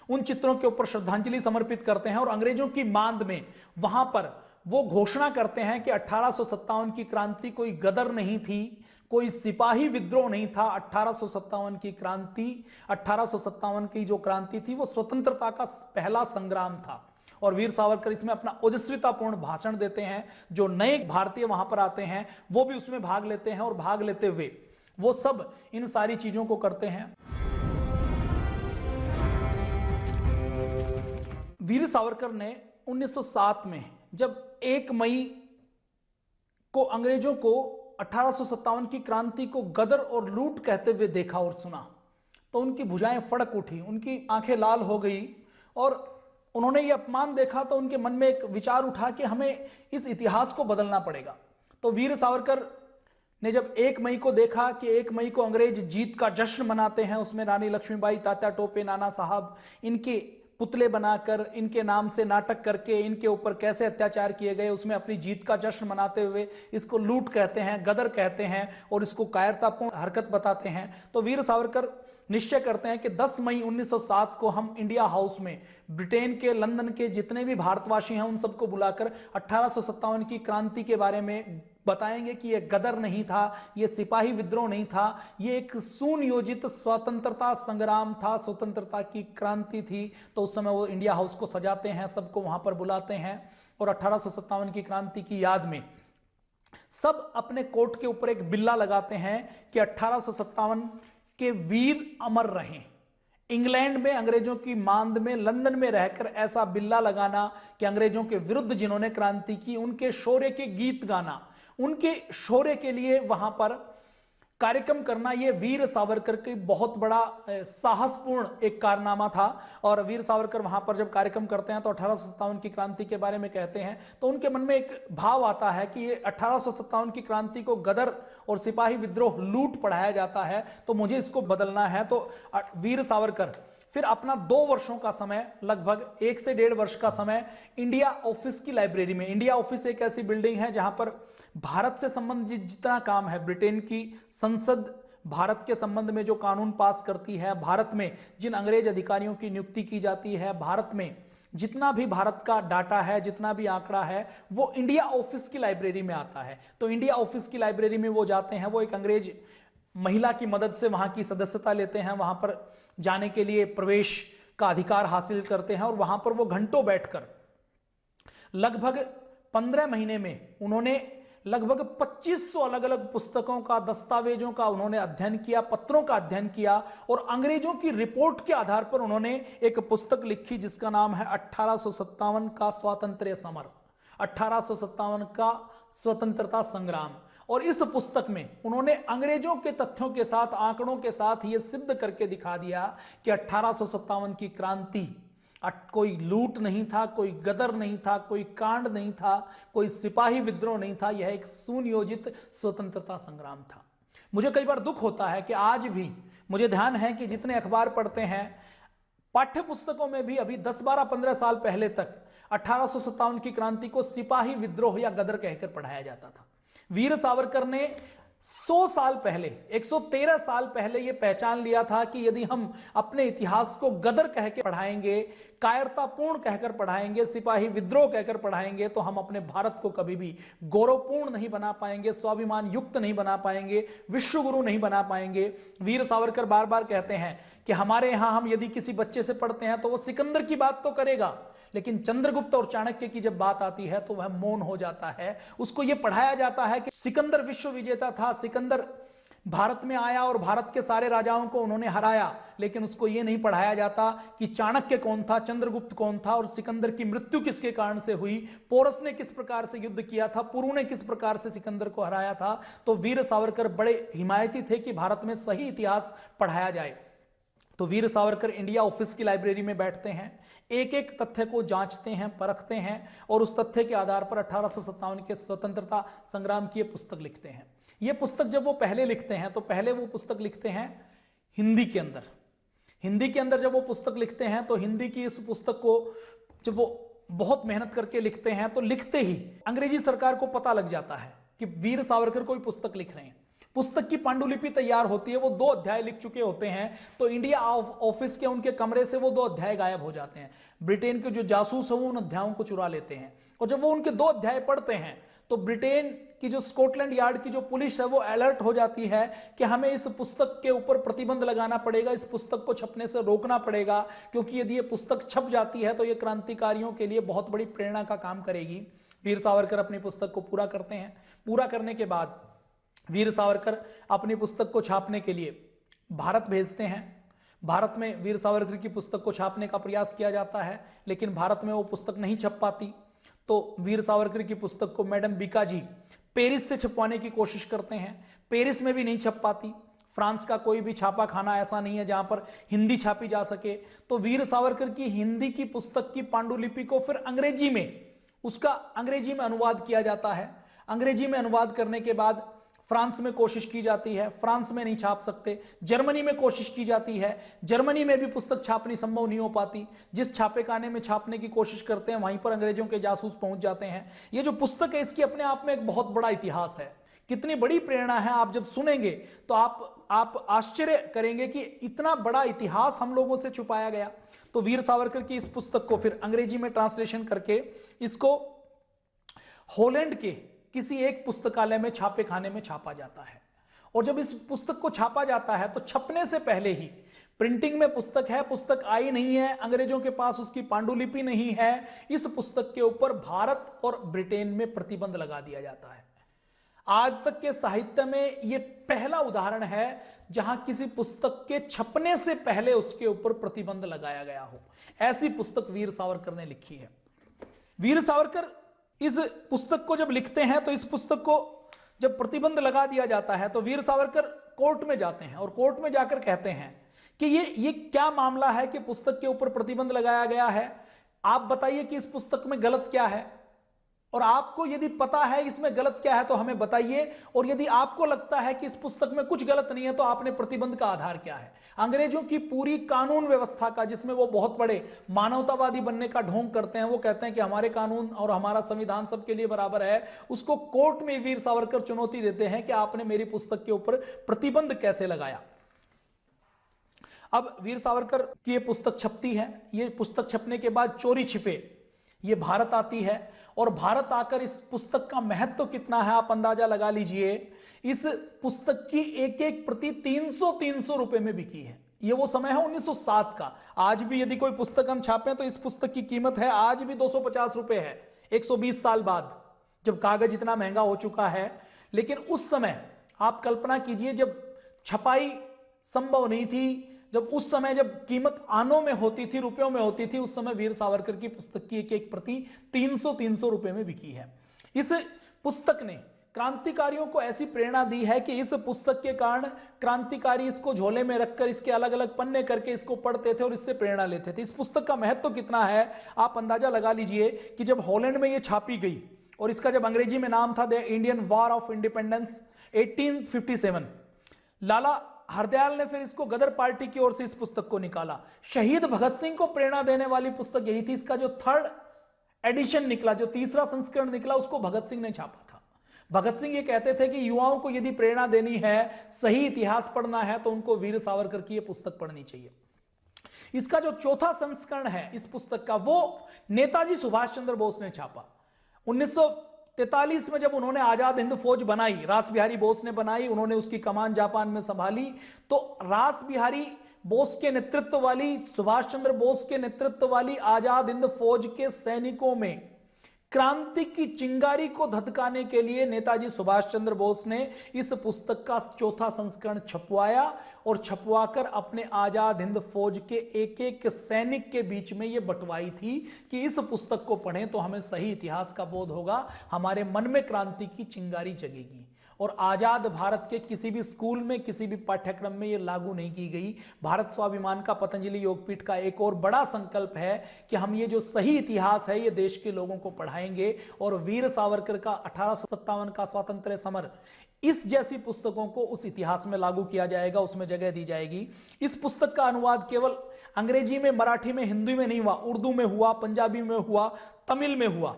उन चित्रों के ऊपर श्रद्धांजलि समर्पित करते हैं और अंग्रेजों की मांद में वहां पर वो घोषणा करते हैं कि 1857 की क्रांति कोई गदर नहीं थी, कोई सिपाही विद्रोह नहीं था। 1857 की क्रांति, 1857 की जो क्रांति थी वो स्वतंत्रता का पहला संग्राम था। और वीर सावरकर इसमें अपना ओजस्वितापूर्ण भाषण देते हैं। जो नए भारतीय वहां पर आते हैं वो भी उसमें भाग लेते हैं और भाग लेते हुए वो सब इन सारी चीजों को करते हैं। वीर सावरकर ने 1907 में जब 1 मई को अंग्रेजों को 1857 की क्रांति को गदर और लूट कहते हुए देखा और सुना तो उनकी भुजाएं फड़क उठी, उनकी आंखें लाल हो गई और उन्होंने ये अपमान देखा तो उनके मन में एक विचार उठा कि हमें इस इतिहास को बदलना पड़ेगा। तो वीर सावरकर ने जब 1 मई को देखा कि 1 मई को अंग्रेज जीत का जश्न मनाते हैं, उसमें रानी लक्ष्मीबाई, तात्या टोपे, नाना साहब, इनके पुतले बनाकर, इनके नाम से नाटक करके इनके ऊपर कैसे अत्याचार किए गए, उसमें अपनी जीत का जश्न मनाते हुए इसको लूट कहते हैं, गदर कहते हैं और इसको कायरतापूर्ण हरकत बताते हैं। तो वीर सावरकर निश्चय करते हैं कि 10 मई 1907 को हम इंडिया हाउस में ब्रिटेन के, लंदन के जितने भी भारतवासी हैं उन सबको बुलाकर 1857 की क्रांति के बारे में बताएंगे कि ये गदर नहीं था, ये सिपाही विद्रोह नहीं था, ये एक सुनियोजित स्वतंत्रता संग्राम था, स्वतंत्रता की क्रांति थी। तो उस समय वो इंडिया हाउस को सजाते हैं, सबको वहां पर बुलाते हैं और 1857 की क्रांति की याद में सब अपने कोट के ऊपर एक बिल्ला लगाते हैं कि 1857 के वीर अमर रहें। इंग्लैंड में अंग्रेजों की मांद में, लंदन में रहकर ऐसा बिल्ला लगाना कि अंग्रेजों के विरुद्ध जिन्होंने क्रांति की उनके शौर्य के गीत गाना, उनके शौर्य के लिए वहां पर कार्यक्रम करना ये वीर सावरकर की बहुत बड़ा साहसपूर्ण एक कारनामा था। और वीर सावरकर वहां पर जब कार्यक्रम करते हैं तो 1857 की क्रांति के बारे में कहते हैं तो उनके मन में एक भाव आता है कि ये 1857 की क्रांति को गदर और सिपाही विद्रोह लूट पढ़ाया जाता है, तो मुझे इसको बदलना है। तो वीर सावरकर फिर अपना 2 वर्षों का समय, लगभग 1 से 1.5 वर्ष का समय इंडिया ऑफिस की लाइब्रेरी में, इंडिया ऑफिस एक ऐसी बिल्डिंग है जहां पर भारत से संबंधित जितना काम है, ब्रिटेन की संसद भारत के संबंध में जो कानून पास करती है, भारत में जिन अंग्रेज अधिकारियों की नियुक्ति की जाती है, भारत में जितना भी भारत का डाटा है, जितना भी आंकड़ा है, वो इंडिया ऑफिस की लाइब्रेरी में आता है। तो इंडिया ऑफिस की लाइब्रेरी में वो जाते हैं, वो एक अंग्रेज महिला की मदद से वहां की सदस्यता लेते हैं, वहां पर जाने के लिए प्रवेश का अधिकार हासिल करते हैं और वहां पर वो घंटों बैठकर लगभग 15 महीने में उन्होंने लगभग 2500 अलग अलग पुस्तकों का, दस्तावेजों का उन्होंने अध्ययन किया, पत्रों का अध्ययन किया और अंग्रेजों की रिपोर्ट के आधार पर उन्होंने एक पुस्तक लिखी जिसका नाम है 1857 का स्वातंत्र्य समर, 1857 का स्वतंत्रता संग्राम। और इस पुस्तक में उन्होंने अंग्रेजों के तथ्यों के साथ, आंकड़ों के साथ यह सिद्ध करके दिखा दिया कि 1857 की क्रांति कोई लूट नहीं था, कोई गदर नहीं था, कोई कांड नहीं था, कोई सिपाही विद्रोह नहीं था, यह एक सुनियोजित स्वतंत्रता संग्राम था। मुझे कई बार दुख होता है कि आज भी मुझे ध्यान है कि जितने अखबार पढ़ते हैं, पाठ्य पुस्तकों में भी अभी 10, 12, 15 साल पहले तक 1857 की क्रांति को सिपाही विद्रोह या गदर कहकर पढ़ाया जाता था। वीर सावरकर ने 100 साल पहले, 113 साल पहले यह पहचान लिया था कि यदि हम अपने इतिहास को गदर कह के पढ़ाएंगे, कायरतापूर्ण कहकर पढ़ाएंगे, सिपाही विद्रोह कहकर पढ़ाएंगे, तो हम अपने भारत को कभी भी गौरवपूर्ण नहीं बना पाएंगे, स्वाभिमान युक्त नहीं बना पाएंगे, विश्वगुरु नहीं बना पाएंगे। वीर सावरकर बार बार कहते हैं कि हमारे यहां हम यदि किसी बच्चे से पढ़ते हैं तो वो सिकंदर की बात तो करेगा, लेकिन चंद्रगुप्त और चाणक्य की जब बात आती है तो वह मौन हो जाता है। उसको यह पढ़ाया जाता है कि सिकंदर विश्व विजेता था, सिकंदर भारत में आया और भारत के सारे राजाओं को उन्होंने हराया, लेकिन उसको यह नहीं पढ़ाया जाता कि चाणक्य कौन था, चंद्रगुप्त कौन था और सिकंदर की मृत्यु किसके कारण से हुई, पोरस ने किस प्रकार से युद्ध किया था, पुरु ने किस प्रकार से सिकंदर को हराया था। तो वीर सावरकर बड़े हिमायती थे कि भारत में सही इतिहास पढ़ाया जाए। तो वीर सावरकर इंडिया ऑफिस की लाइब्रेरी में बैठते हैं, एक एक तथ्य को जांचते हैं, परखते हैं और उस तथ्य के आधार पर 1857 के स्वतंत्रता संग्राम की पुस्तक लिखते हैं। यह पुस्तक जब वो पहले लिखते हैं तो पहले वो पुस्तक लिखते हैं हिंदी के अंदर। हिंदी के अंदर जब वो पुस्तक लिखते हैं तो हिंदी की इस पुस्तक को जब वो बहुत मेहनत करके लिखते हैं तो लिखते ही अंग्रेजी सरकार को पता लग जाता है कि वीर सावरकर कोई पुस्तक लिख रहे हैं। पुस्तक की पांडुलिपि तैयार होती है, वो 2 अध्याय लिख चुके होते हैं, तो इंडिया ऑफिस के उनके कमरे से वो 2 अध्याय गायब हो जाते हैं। ब्रिटेन के जो जासूस है वो उन अध्यायों को चुरा लेते हैं और जब वो उनके 2 अध्याय पढ़ते हैं तो ब्रिटेन की जो स्कॉटलैंड यार्ड की जो पुलिस है वो अलर्ट हो जाती है कि हमें इस पुस्तक के ऊपर प्रतिबंध लगाना पड़ेगा, इस पुस्तक को छपने से रोकना पड़ेगा, क्योंकि यदि ये पुस्तक छप जाती है तो ये क्रांतिकारियों के लिए बहुत बड़ी प्रेरणा का काम करेगी। वीर सावरकर अपनी पुस्तक को पूरा करते हैं। पूरा करने के बाद वीर सावरकर अपनी पुस्तक को छापने के लिए भारत भेजते हैं। भारत में वीर सावरकर की पुस्तक को छापने का प्रयास किया जाता है, लेकिन भारत में वो पुस्तक नहीं छप पाती। तो वीर सावरकर की पुस्तक को मैडम बीकाजी पेरिस से छपवाने की कोशिश करते हैं, पेरिस में भी नहीं छप पाती। फ्रांस का कोई भी छापा खाना ऐसा नहीं है जहां पर हिंदी छापी जा सके। तो वीर सावरकर की हिंदी की पुस्तक की पांडुलिपि को फिर अंग्रेजी में, उसका अंग्रेजी में अनुवाद किया जाता है। अंग्रेजी में अनुवाद करने के बाद फ्रांस में कोशिश की जाती है, फ्रांस में नहीं छाप सकते। जर्मनी में कोशिश की जाती है, जर्मनी में भी पुस्तक छापनी संभव नहीं हो पाती। जिस छापेखाने में छापने की कोशिश करते हैं वहीं पर अंग्रेजों के जासूस पहुंच जाते हैं। ये जो पुस्तक है इसकी अपने आप में एक बहुत बड़ा इतिहास है, कितनी बड़ी प्रेरणा है। आप जब सुनेंगे तो आप आश्चर्य करेंगे कि इतना बड़ा इतिहास हम लोगों से छुपाया गया। तो वीर सावरकर की इस पुस्तक को फिर अंग्रेजी में ट्रांसलेशन करके इसको हॉलैंड के किसी एक पुस्तकालय में छापेखाने में छापा जाता है। और जब इस पुस्तक को छापा जाता है तो छपने से पहले ही प्रिंटिंग में पुस्तक है, पुस्तक आई नहीं है, अंग्रेजों के पास उसकी पांडुलिपि नहीं है, इस पुस्तक के ऊपर भारत और ब्रिटेन में प्रतिबंध लगा दिया जाता है। आज तक के साहित्य में यह पहला उदाहरण है जहां किसी पुस्तक के छपने से पहले उसके ऊपर प्रतिबंध लगाया गया हो। ऐसी पुस्तक वीर सावरकर ने लिखी है। वीर सावरकर इस पुस्तक को जब लिखते हैं तो इस पुस्तक को जब प्रतिबंध लगा दिया जाता है तो वीर सावरकर कोर्ट में जाते हैं और कोर्ट में जाकर कहते हैं कि ये क्या मामला है कि पुस्तक के ऊपर प्रतिबंध लगाया गया है, आप बताइए कि इस पुस्तक में गलत क्या है, और आपको यदि पता है इसमें गलत क्या है तो हमें बताइए, और यदि आपको लगता है कि इस पुस्तक में कुछ गलत नहीं है तो आपने प्रतिबंध का आधार क्या है। अंग्रेजों की पूरी कानून व्यवस्था का, जिसमें वो बहुत बड़े मानवतावादी बनने का ढोंग करते हैं, वो कहते हैं कि हमारे कानून और हमारा संविधान सबके लिए बराबर है, उसको कोर्ट में वीर सावरकर चुनौती देते हैं कि आपने मेरी पुस्तक के ऊपर प्रतिबंध कैसे लगाया। अब वीर सावरकर की ये पुस्तक छपती है। ये पुस्तक छपने के बाद चोरी छिपे ये भारत आती है, और भारत आकर इस पुस्तक का महत्व कितना है आप अंदाजा लगा लीजिए। इस पुस्तक की एक एक प्रति 300 रुपए में बिकी है। ये वो समय है 1907 का। आज भी यदि कोई पुस्तक हम छापें तो इस पुस्तक की कीमत है आज भी 250 रुपए है, 120 साल बाद, जब कागज इतना महंगा हो चुका है। लेकिन उस समय आप कल्पना कीजिए, जब छपाई संभव नहीं थी, जब उस समय जब कीमत आनों में होती थी, रुपयों में होती थी, उस समय वीर सावरकर की पुस्तक की एक एक प्रति 300 रुपए में बिकी है। इस पुस्तक ने क्रांतिकारियों को ऐसी प्रेरणा दी है कि इस पुस्तक के कारण क्रांतिकारी इसको झोले में रखकर इसके अलग अलग पन्ने करके इसको पढ़ते थे और इससे प्रेरणा लेते थे। इस पुस्तक का महत्व कितना है आप अंदाजा लगा लीजिए कि जब हॉलैंड में यह छापी गई, और इसका जब अंग्रेजी में नाम था the Indian war of independence 1857, लाला हरदयाल ने फिर इसको गदर पार्टी की ओर से इस पुस्तक को निकाला। शहीद भगत सिंह को प्रेरणा देने वाली पुस्तक यही थी। इसका जो 3rd एडिशन निकला, जो तीसरा संस्करण निकला, उसको भगत सिंह ने छापा था। भगत सिंह ये कहते थे कि युवाओं को यदि प्रेरणा देनी है, सही इतिहास पढ़ना है, तो उनको वीर सावरकर की ये पुस्तक पढ़नी चाहिए। इसका जो 4था संस्करण है इस पुस्तक का, वो नेताजी सुभाष चंद्र बोस ने छापा। 1943 में जब उन्होंने आजाद हिंद फौज बनाई, रास बिहारी बोस ने बनाई, उन्होंने उसकी कमान जापान में संभाली, तो रास बिहारी बोस के नेतृत्व वाली, सुभाष चंद्र बोस के नेतृत्व वाली आजाद हिंद फौज के सैनिकों में क्रांति की चिंगारी को धधकाने के लिए नेताजी सुभाष चंद्र बोस ने इस पुस्तक का 4था संस्करण छपवाया, और छपवाकर अपने आजाद हिंद फौज के एक एक सैनिक के बीच में यह बंटवाई थी कि इस पुस्तक को पढ़ें तो हमें सही इतिहास का बोध होगा, हमारे मन में क्रांति की चिंगारी जगेगी। और आजाद भारत के किसी भी स्कूल में, किसी भी पाठ्यक्रम में ये लागू नहीं की गई। भारत स्वाभिमान का, पतंजलि योगपीठ का एक और बड़ा संकल्प है कि हम ये जो सही इतिहास है ये देश के लोगों को पढ़ाएंगे, और वीर सावरकर का 1857 का स्वातंत्र्य समर, इस जैसी पुस्तकों को उस इतिहास में लागू किया जाएगा, उसमें जगह दी जाएगी। इस पुस्तक का अनुवाद केवल अंग्रेजी में, मराठी में, हिंदी में नहीं हुआ, उर्दू में हुआ, पंजाबी में हुआ, तमिल में हुआ।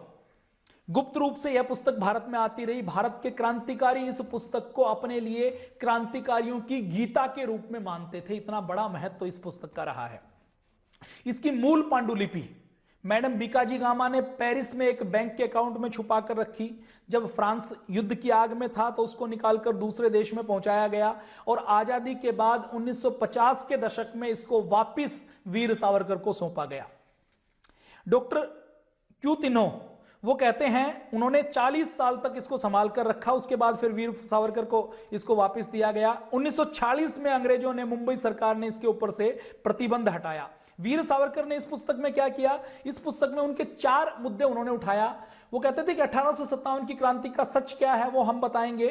गुप्त रूप से यह पुस्तक भारत में आती रही। भारत के क्रांतिकारी इस पुस्तक को अपने लिए क्रांतिकारियों की गीता के रूप में मानते थे। इतना बड़ा महत्व तो इस पुस्तक का रहा है। इसकी मूल पांडुलिपि मैडम बीकाजी गामा ने पेरिस में एक बैंक के अकाउंट में छुपा कर रखी। जब फ्रांस युद्ध की आग में था तो उसको निकालकर दूसरे देश में पहुंचाया गया, और आजादी के बाद 1950 के दशक में इसको वापिस वीर सावरकर को सौंपा गया। डॉक्टर क्यूतिनो वो कहते हैं उन्होंने 40 साल तक इसको संभाल कर रखा, उसके बाद फिर वीर सावरकर को इसको वापस दिया गया। 1946 में अंग्रेजों ने, मुंबई सरकार ने इसके ऊपर से प्रतिबंध हटाया। वीर सावरकर ने इस पुस्तक में क्या किया, इस पुस्तक में उनके 4 मुद्दे उन्होंने उठाया। वो कहते थे कि 1857 की क्रांति का सच क्या है वो हम बताएंगे।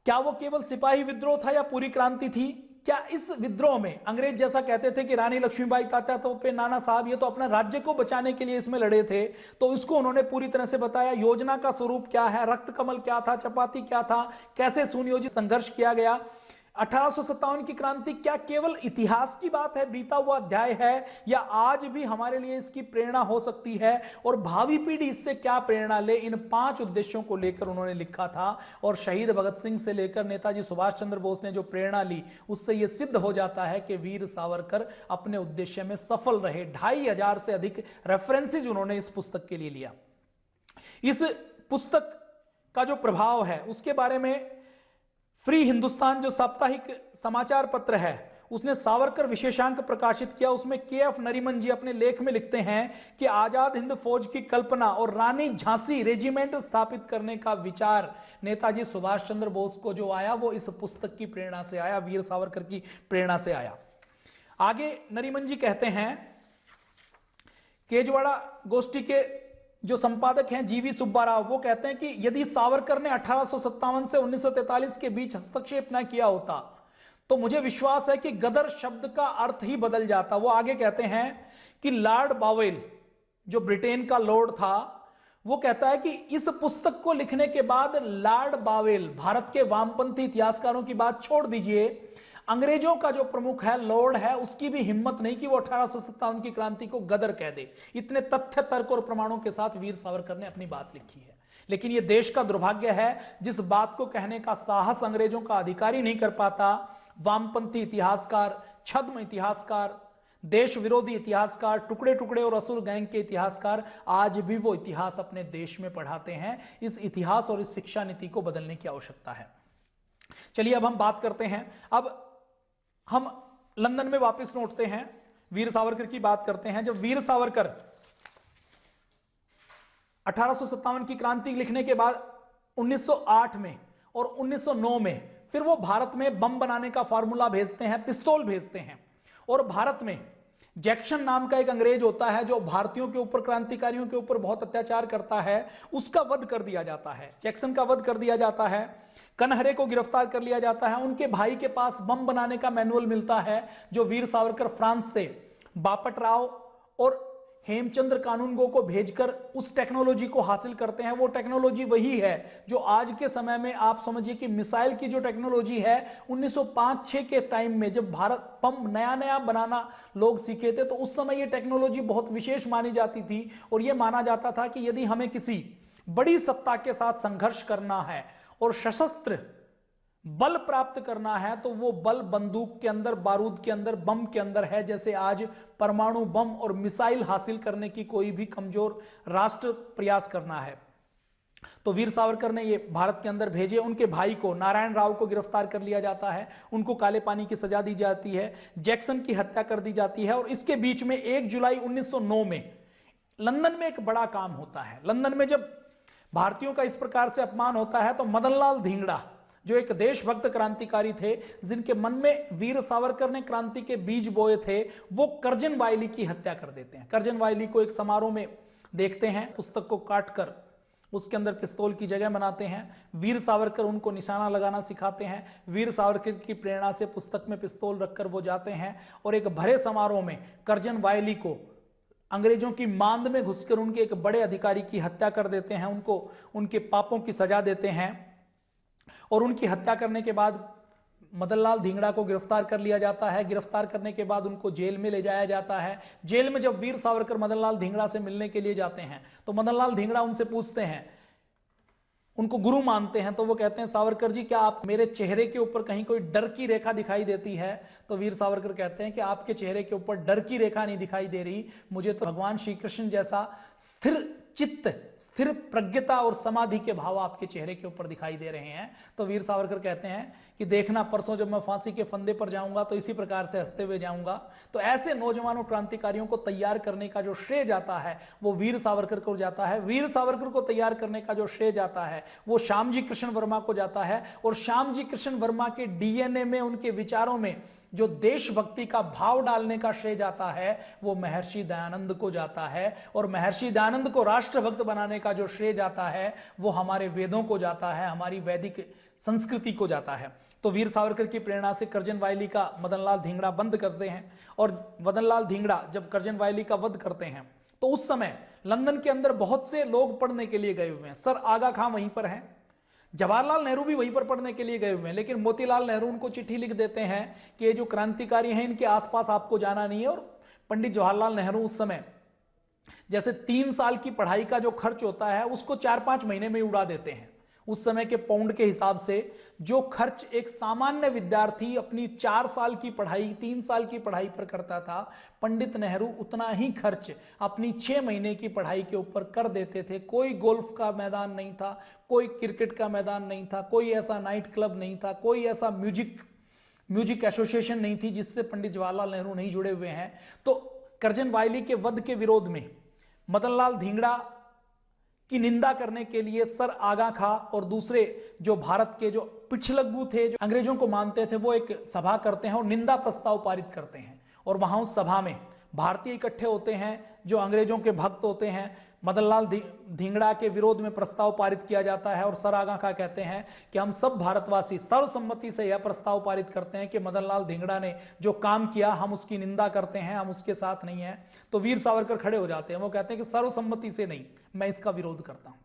क्या वो केवल सिपाही विद्रोह था या पूरी क्रांति थी? क्या इस विद्रोह में अंग्रेज जैसा कहते थे कि रानी लक्ष्मीबाई, तात्या तोपे, नाना साहब ये तो अपना राज्य को बचाने के लिए इसमें लड़े थे, तो इसको उन्होंने पूरी तरह से बताया। योजना का स्वरूप क्या है, रक्त कमल क्या था, चपाती क्या था, कैसे सुनियोजित संघर्ष किया गया। 1857 की क्रांति क्या केवल इतिहास की बात है, बीता हुआ अध्याय है, या आज भी हमारे लिए इसकी प्रेरणा हो सकती है, और भावी पीढ़ी इससे क्या प्रेरणा ले, इन 5 उद्देश्यों को लेकर उन्होंने लिखा था। और शहीद भगत सिंह से लेकर नेताजी सुभाष चंद्र बोस ने जो प्रेरणा ली, उससे यह सिद्ध हो जाता है कि वीर सावरकर अपने उद्देश्य में सफल रहे। 2500 से अधिक रेफरेंसेज उन्होंने इस पुस्तक के लिए लिया। इस पुस्तक का जो प्रभाव है उसके बारे में फ्री हिंदुस्तान जो साप्ताहिक समाचार पत्र है उसने सावरकर विशेषांक प्रकाशित किया। उसमें के.एफ. नरीमन जी अपने लेख में लिखते हैं कि आजाद हिंद फौज की कल्पना और रानी झांसी रेजिमेंट स्थापित करने का विचार नेताजी सुभाष चंद्र बोस को जो आया वो इस पुस्तक की प्रेरणा से आया, वीर सावरकर की प्रेरणा से आया। आगे नरीमन जी कहते हैं केजवाड़ा गोष्ठी के जो संपादक हैं जीवी सुब्बा राव, वो कहते हैं कि यदि सावरकर ने 1857 से 1943 के बीच हस्तक्षेप न किया होता तो मुझे विश्वास है कि गदर शब्द का अर्थ ही बदल जाता। वो आगे कहते हैं कि लॉर्ड बावेल, जो ब्रिटेन का लॉर्ड था, वो कहता है कि इस पुस्तक को लिखने के बाद लॉर्ड बावेल, भारत के वामपंथी इतिहासकारों की बात छोड़ दीजिए, अंग्रेजों का जो प्रमुख है, लॉर्ड है, उसकी भी हिम्मत नहीं कि वो 1857 की क्रांति को गदर कह दे। इतने तथ्य, तर्क और प्रमाणों के साथ वीर सावरकर ने अपनी बात लिखी है। लेकिन यह देश का दुर्भाग्य है, जिस बात को कहने का साहस अंग्रेजों का अधिकारी नहीं कर पाता, वामपंथी इतिहासकार, छद्म इतिहासकार, देश विरोधी इतिहासकार, टुकड़े टुकड़े और असुर गैंग के इतिहासकार आज भी वो इतिहास अपने देश में पढ़ाते हैं। इस इतिहास और इस शिक्षा नीति को बदलने की आवश्यकता है। चलिए अब हम बात करते हैं, अब हम लंदन में वापस लौटते हैं, वीर सावरकर की बात करते हैं। जब वीर सावरकर 1857 की क्रांति लिखने के बाद 1908 में और 1909 में फिर वो भारत में बम बनाने का फार्मूला भेजते हैं, पिस्तौल भेजते हैं, और भारत में जैक्सन नाम का एक अंग्रेज होता है जो भारतीयों के ऊपर, क्रांतिकारियों के ऊपर बहुत अत्याचार करता है, उसका वध कर दिया जाता है। जैक्सन का वध कर दिया जाता है, कन्हरे को गिरफ्तार कर लिया जाता है। उनके भाई के पास बम बनाने का मैनुअल मिलता है जो वीर सावरकर फ्रांस से बापट राव और हेमचंद्र कानूनगो को भेजकर उस टेक्नोलॉजी को हासिल करते हैं। वो टेक्नोलॉजी वही है जो आज के समय में आप समझिए कि मिसाइल की जो टेक्नोलॉजी है, 1905-6 के टाइम में जब भारत बम नया नया बनाना लोग सीखे थे, तो उस समय ये टेक्नोलॉजी बहुत विशेष मानी जाती थी और यह माना जाता था कि यदि हमें किसी बड़ी सत्ता के साथ संघर्ष करना है और सशस्त्र बल प्राप्त करना है तो वो बल बंदूक के अंदर, बारूद के अंदर, बम के अंदर है। जैसे आज परमाणु बम और मिसाइल हासिल करने की कोई भी कमजोर राष्ट्र प्रयास करना है, तो वीर सावरकर ने ये भारत के अंदर भेजे। उनके भाई को, नारायण राव को गिरफ्तार कर लिया जाता है, उनको काले पानी की सजा दी जाती है, जैक्सन की हत्या कर दी जाती है। और इसके बीच में 1 जुलाई 1909 में लंदन में एक बड़ा काम होता है। लंदन में जब भारतीयों का इस प्रकार से अपमान होता है तो मदनलाल धिंगड़ा, जो एक देशभक्त क्रांतिकारी थे, जिनके मन में वीर सावरकर ने क्रांति के बीज बोए थे, वो करजन वायली की हत्या कर देते हैं। करजन वायली को एक समारोह में देखते हैं, पुस्तक को काटकर उसके अंदर पिस्तौल की जगह बनाते हैं। वीर सावरकर उनको निशाना लगाना सिखाते हैं। वीर सावरकर की प्रेरणा से पुस्तक में पिस्तौल रखकर वो जाते हैं और एक भरे समारोह में करजन वायली को अंग्रेजों की मांद में घुसकर उनके एक बड़े अधिकारी की हत्या कर देते हैं, उनको उनके पापों की सजा देते हैं। और उनकी हत्या करने के बाद मदनलाल धिंगड़ा को गिरफ्तार कर लिया जाता है। गिरफ्तार करने के बाद उनको जेल में ले जाया जाता है। जेल में जब वीर सावरकर मदनलाल धिंगड़ा से मिलने के लिए जाते हैं तो मदनलाल धिंगड़ा उनसे पूछते हैं, उनको गुरु मानते हैं, तो वो कहते हैं, सावरकर जी क्या आप, मेरे चेहरे के ऊपर कहीं कोई डर की रेखा दिखाई देती है? तो वीर सावरकर कहते हैं कि आपके चेहरे के ऊपर डर की रेखा नहीं दिखाई दे रही, मुझे तो भगवान श्री कृष्ण जैसा स्थिर चित्त, स्थिर प्रज्ञता और समाधि के भाव आपके चेहरे के ऊपर दिखाई दे रहे हैं। तो वीर सावरकर कहते हैं कि देखना, परसों जब मैं फांसी के फंदे पर जाऊंगा तो इसी प्रकार से हंसते हुए जाऊंगा। तो ऐसे नौजवानों क्रांतिकारियों को तैयार करने का जो श्रेय जाता है वो वीर सावरकर को जाता है। वीर सावरकर को तैयार करने का जो श्रेय जाता है वो श्यामजी कृष्ण वर्मा को जाता है। और श्यामजी कृष्ण वर्मा के डीएनए में, उनके विचारों में जो देशभक्ति का भाव डालने का श्रेय जाता है वो महर्षि दयानंद को जाता है। और महर्षि दयानंद को राष्ट्रभक्त बनाने का जो श्रेय जाता है वो हमारे वेदों को जाता है, हमारी वैदिक संस्कृति को जाता है। तो वीर सावरकर की प्रेरणा से करजन वायली का मदनलाल धिंगड़ा बंद करते हैं। और मदनलाल धिंगड़ा जब करजन वायली का वध करते हैं तो उस समय लंदन के अंदर बहुत से लोग पढ़ने के लिए गए हुए हैं। सर आगा खां वहीं पर हैं, जवाहरलाल नेहरू भी वहीं पर पढ़ने के लिए गए हुए हैं, लेकिन मोतीलाल नेहरू उनको चिट्ठी लिख देते हैं कि ये जो क्रांतिकारी हैं इनके आसपास आपको जाना नहीं है। और पंडित जवाहरलाल नेहरू उस समय जैसे 3 साल की पढ़ाई का जो खर्च होता है उसको 4-5 महीने में उड़ा देते हैं। उस समय के पाउंड के हिसाब से जो खर्च एक सामान्य विद्यार्थी अपनी 4 साल की पढ़ाई, 3 साल की पढ़ाई पर करता था, पंडित नेहरू उतना ही खर्च अपनी 6 महीने की पढ़ाई के ऊपर कर देते थे। कोई गोल्फ का मैदान नहीं था, कोई क्रिकेट का मैदान नहीं था, कोई ऐसा नाइट क्लब नहीं था, कोई ऐसा म्यूजिक एसोसिएशन नहीं थी जिससे पंडित जवाहरलाल नेहरू नहीं जुड़े हुए हैं। तो करजन वायली के वध के विरोध में मदनलाल धिंगड़ा की निंदा करने के लिए सर आगा खां और दूसरे जो भारत के जो पिछलग्गू थे, जो अंग्रेजों को मानते थे, वो एक सभा करते हैं और निंदा प्रस्ताव पारित करते हैं। और वहां उस सभा में भारतीय इकट्ठे होते हैं जो अंग्रेजों के भक्त होते हैं। मदनलाल धिंगड़ा के विरोध में प्रस्ताव पारित किया जाता है और सर आगाखां कहते हैं कि हम सब भारतवासी सर्वसम्मति से यह प्रस्ताव पारित करते हैं कि मदनलाल धिंगड़ा ने जो काम किया हम उसकी निंदा करते हैं, हम उसके साथ नहीं हैं। तो वीर सावरकर खड़े हो जाते हैं, वो कहते हैं कि सर्वसम्मति से नहीं, मैं इसका विरोध करता हूं।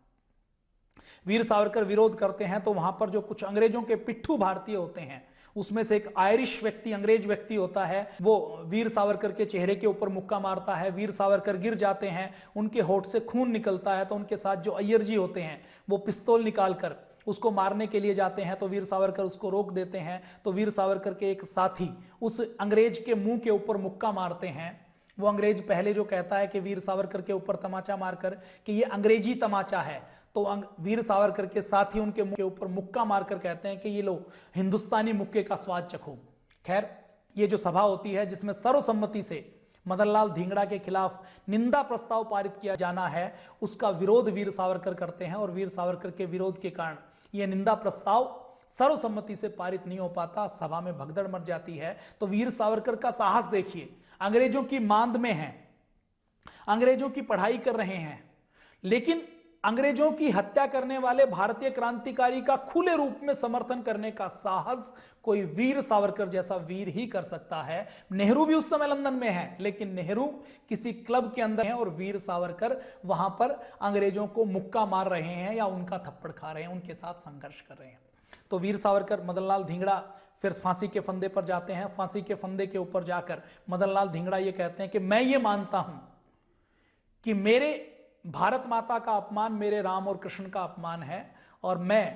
वीर सावरकर विरोध करते हैं तो वहां पर जो कुछ अंग्रेजों के पिट्ठू भारतीय होते हैं, उसमें से एक आयरिश व्यक्ति, अंग्रेज व्यक्ति होता है, वो वीर सावरकर के चेहरे के ऊपर मुक्का मारता है। वीर सावरकर गिर जाते हैं, उनके होठ से खून निकलता है। तो उनके साथ जो अय्यर जी होते हैं वो पिस्तौल निकालकर उसको मारने के लिए जाते हैं, तो वीर सावरकर उसको रोक देते हैं। तो वीर सावरकर के एक साथी उस अंग्रेज के मुंह के ऊपर मुक्का मारते हैं। वो अंग्रेज पहले जो कहता है कि वीर सावरकर के ऊपर तमाचा मारकर कि ये अंग्रेजी तमाचा है, तो वीर सावरकर के साथी उनके मुंह के ऊपर मुक्का मारकर कहते हैं कि ये लो हिंदुस्तानी मुक्के का स्वाद चखो। खैर, ये जो सभा होती है जिसमें सर्वसम्मति से मदनलाल धिंगड़ा के खिलाफ निंदा प्रस्ताव पारित किया जाना है, उसका विरोध वीर सावरकर करते हैं और वीर सावरकर के विरोध के कारण यह निंदा प्रस्ताव सर्वसम्मति से पारित नहीं हो पाता, सभा में भगदड़ मच जाती है। तो वीर सावरकर का साहस देखिए, अंग्रेजों की मांद में हैं, अंग्रेजों की पढ़ाई कर रहे हैं, लेकिन अंग्रेजों की हत्या करने वाले भारतीय क्रांतिकारी का खुले रूप में समर्थन करने का साहस कोई वीर सावरकर जैसा वीर ही कर सकता है। नेहरू भी उस समय लंदन में है, लेकिन नेहरू किसी क्लब के अंदर हैं और वीर सावरकर वहां पर अंग्रेजों को मुक्का मार रहे हैं या उनका थप्पड़ खा रहे हैं, उनके साथ संघर्ष कर रहे हैं। तो वीर सावरकर, मदनलाल धिंगड़ा फिर फांसी के फंदे पर जाते हैं। फांसी के फंदे के ऊपर जाकर मदनलाल धिंगड़ा ये कहते हैं कि मैं ये मानता हूं कि मेरे भारत माता का अपमान मेरे राम और कृष्ण का अपमान है और मैं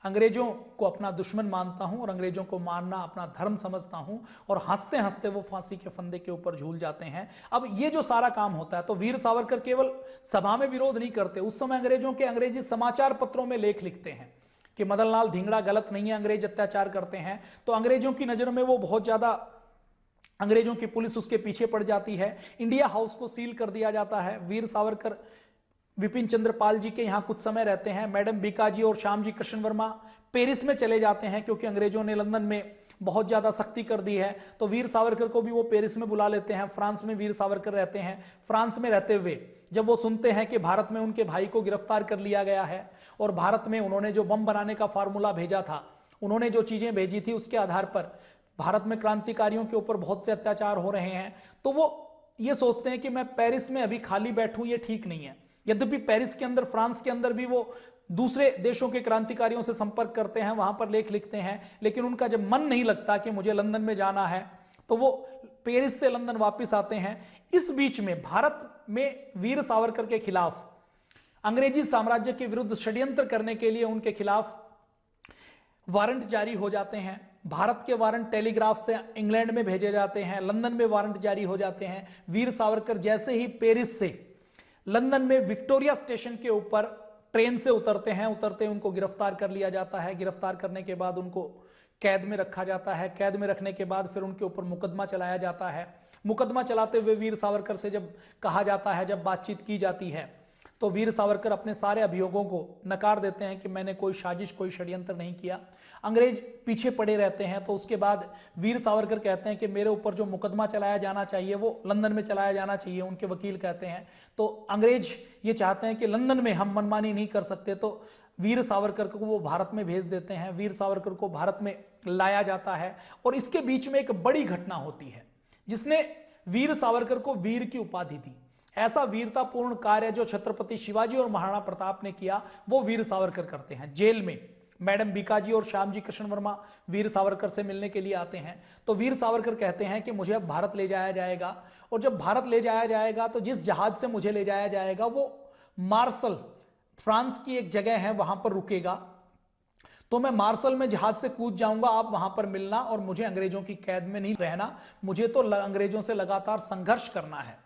अंग्रेजों को अपना दुश्मन मानता हूं और अंग्रेजों को मारना अपना धर्म समझता हूं। और हंसते हंसते वो फांसी के फंदे के ऊपर झूल जाते हैं। अब ये जो सारा काम होता है, तो वीर सावरकर केवल सभा में विरोध नहीं करते, उस समय अंग्रेजों के अंग्रेजी समाचार पत्रों में लेख लिखते हैं कि मदनलाल धिंगड़ा गलत नहीं है, अंग्रेज अत्याचार करते हैं। तो अंग्रेजों की नजर में वो बहुत ज्यादा, अंग्रेजों की पुलिस उसके पीछे पड़ जाती है। इंडिया हाउस को सील कर दिया जाता है। वीर सावरकर विपिन चंद्र पाल जी के यहां कुछ समय रहते हैं। मैडम बीकाजी और श्यामजी कृष्ण वर्मा पेरिस में चले जाते हैं, क्योंकि अंग्रेजों ने लंदन में बहुत ज्यादा सख्ती कर दी है। तो वीर सावरकर को भी वो पेरिस में बुला लेते हैं। फ्रांस में वीर सावरकर रहते हैं। फ्रांस में रहते हुए जब वो सुनते हैं कि भारत में उनके भाई को गिरफ्तार कर लिया गया है और भारत में उन्होंने जो बम बनाने का फार्मूला भेजा था, उन्होंने जो चीजें भेजी थी, उसके आधार पर भारत में क्रांतिकारियों के ऊपर बहुत से अत्याचार हो रहे हैं, तो वो ये सोचते हैं कि मैं पेरिस में अभी खाली बैठूं, ये ठीक नहीं है। यद्यपि पेरिस के अंदर, फ्रांस के अंदर भी वो दूसरे देशों के क्रांतिकारियों से संपर्क करते हैं, वहां पर लेख लिखते हैं, लेकिन उनका जब मन नहीं लगता कि मुझे लंदन में जाना है, तो वो पेरिस से लंदन वापस आते हैं। इस बीच में भारत में वीर सावरकर के खिलाफ, अंग्रेजी साम्राज्य के विरुद्ध षड्यंत्र करने के लिए उनके खिलाफ वारंट जारी हो जाते हैं। भारत के वारंट टेलीग्राफ से इंग्लैंड में भेजे जाते हैं, लंदन में वारंट जारी हो जाते हैं। वीर सावरकर जैसे ही पेरिस से लंदन में विक्टोरिया स्टेशन के ऊपर ट्रेन से उतरते हैं, उतरते उनको गिरफ्तार कर लिया जाता है। गिरफ्तार करने के बाद उनको कैद में रखा जाता है। कैद में रखने के बाद फिर उनके ऊपर मुकदमा चलाया जाता है। मुकदमा चलाते हुए वीर सावरकर से जब कहा जाता है, जब बातचीत की जाती है, तो वीर सावरकर अपने सारे अभियोगों को नकार देते हैं कि मैंने कोई साजिश, कोई षड्यंत्र नहीं किया। अंग्रेज पीछे पड़े रहते हैं। तो उसके बाद वीर सावरकर कहते हैं कि मेरे ऊपर जो मुकदमा चलाया जाना चाहिए वो लंदन में चलाया जाना चाहिए, उनके वकील कहते हैं। तो अंग्रेज ये चाहते हैं कि लंदन में हम मनमानी नहीं कर सकते, तो वीर सावरकर को वो भारत में भेज देते हैं। वीर सावरकर को भारत में लाया जाता है और इसके बीच में एक बड़ी घटना होती है जिसने वीर सावरकर को वीर की उपाधि दी। ऐसा वीरतापूर्ण कार्य जो छत्रपति शिवाजी और महाराणा प्रताप ने किया, वो वीर सावरकर करते हैं। जेल में मैडम बीकाजी और श्यामजी कृष्ण वर्मा वीर सावरकर से मिलने के लिए आते हैं। तो वीर सावरकर कहते हैं कि मुझे अब भारत ले जाया जाएगा, और जब भारत ले जाया जाएगा तो जिस जहाज से मुझे ले जाया जाएगा वो मार्सल, फ्रांस की एक जगह है, वहां पर रुकेगा। तो मैं मार्सल में जहाज से कूद जाऊंगा, आप वहां पर मिलना, और मुझे अंग्रेजों की कैद में नहीं रहना, मुझे तो अंग्रेजों से लगातार संघर्ष करना है।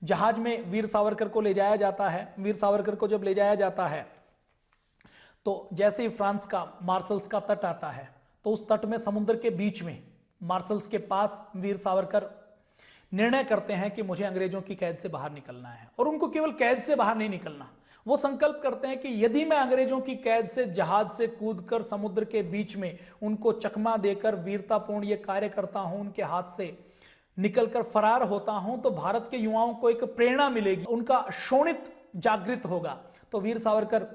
जहाज में वीर सावरकर को ले जाया जाता है। वीर सावरकर को जब ले जाया जाता है तो जैसे ही फ्रांस का मार्शल्स का तट आता है, तो उस तट में समुद्र के बीच में मार्शल्स के पास वीर सावरकर निर्णय करते हैं कि मुझे अंग्रेजों की कैद से बाहर निकलना है। और उनको केवल कैद से बाहर नहीं निकलना, वो संकल्प करते हैं कि यदि मैं अंग्रेजों की कैद से जहाज से कूदकर समुद्र के बीच में उनको चकमा देकर वीरतापूर्ण ये कार्य करता हूं, उनके हाथ से निकलकर फरार होता हूं, तो भारत के युवाओं को एक प्रेरणा मिलेगी, उनका शोणित जागृत होगा। तो वीर सावरकर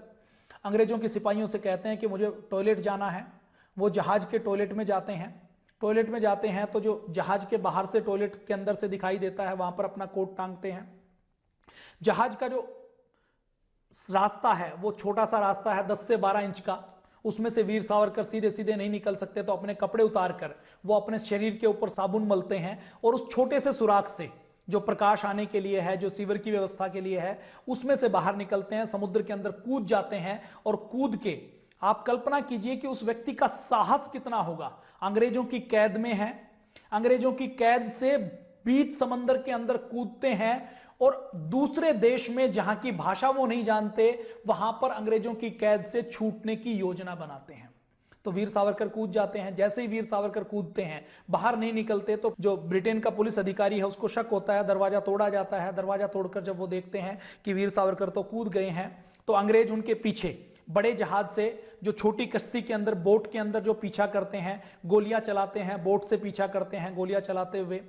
अंग्रेजों के सिपाहियों से कहते हैं कि मुझे टॉयलेट जाना है। वो जहाज के टॉयलेट में जाते हैं। टॉयलेट में जाते हैं तो जो जहाज के बाहर से टॉयलेट के अंदर से दिखाई देता है, वहां पर अपना कोट टांगते हैं। जहाज का जो रास्ता है वो छोटा सा रास्ता है, 10 से 12 इंच का। उसमें से वीर सावरकर सीधे सीधे नहीं निकल सकते, तो अपने कपड़े उतार कर वो अपने शरीर के ऊपर साबुन मलते हैं और उस छोटे से सुराख से जो प्रकाश आने के लिए है, जो सीवर की व्यवस्था के लिए है, उसमें से बाहर निकलते हैं, समुद्र के अंदर कूद जाते हैं। और कूद के आप कल्पना कीजिए कि उस व्यक्ति का साहस कितना होगा। अंग्रेजों की कैद में है, अंग्रेजों की कैद से बीच समंदर के अंदर कूदते हैं और दूसरे देश में जहां की भाषा वो नहीं जानते, वहां पर अंग्रेजों की कैद से छूटने की योजना बनाते हैं। तो वीर सावरकर कूद जाते हैं। जैसे ही वीर सावरकर कूदते हैं, बाहर नहीं निकलते, तो जो ब्रिटेन का पुलिस अधिकारी है उसको शक होता है, दरवाजा तोड़ा जाता है। दरवाजा तोड़कर जब वो देखते हैं कि वीर सावरकर तो कूद गए हैं, तो अंग्रेज उनके पीछे बड़े जहाज से, जो छोटी कश्ती के अंदर, बोट के अंदर जो पीछा करते हैं, गोलियां चलाते हैं, बोट से पीछा करते हैं। गोलियां चलाते हुए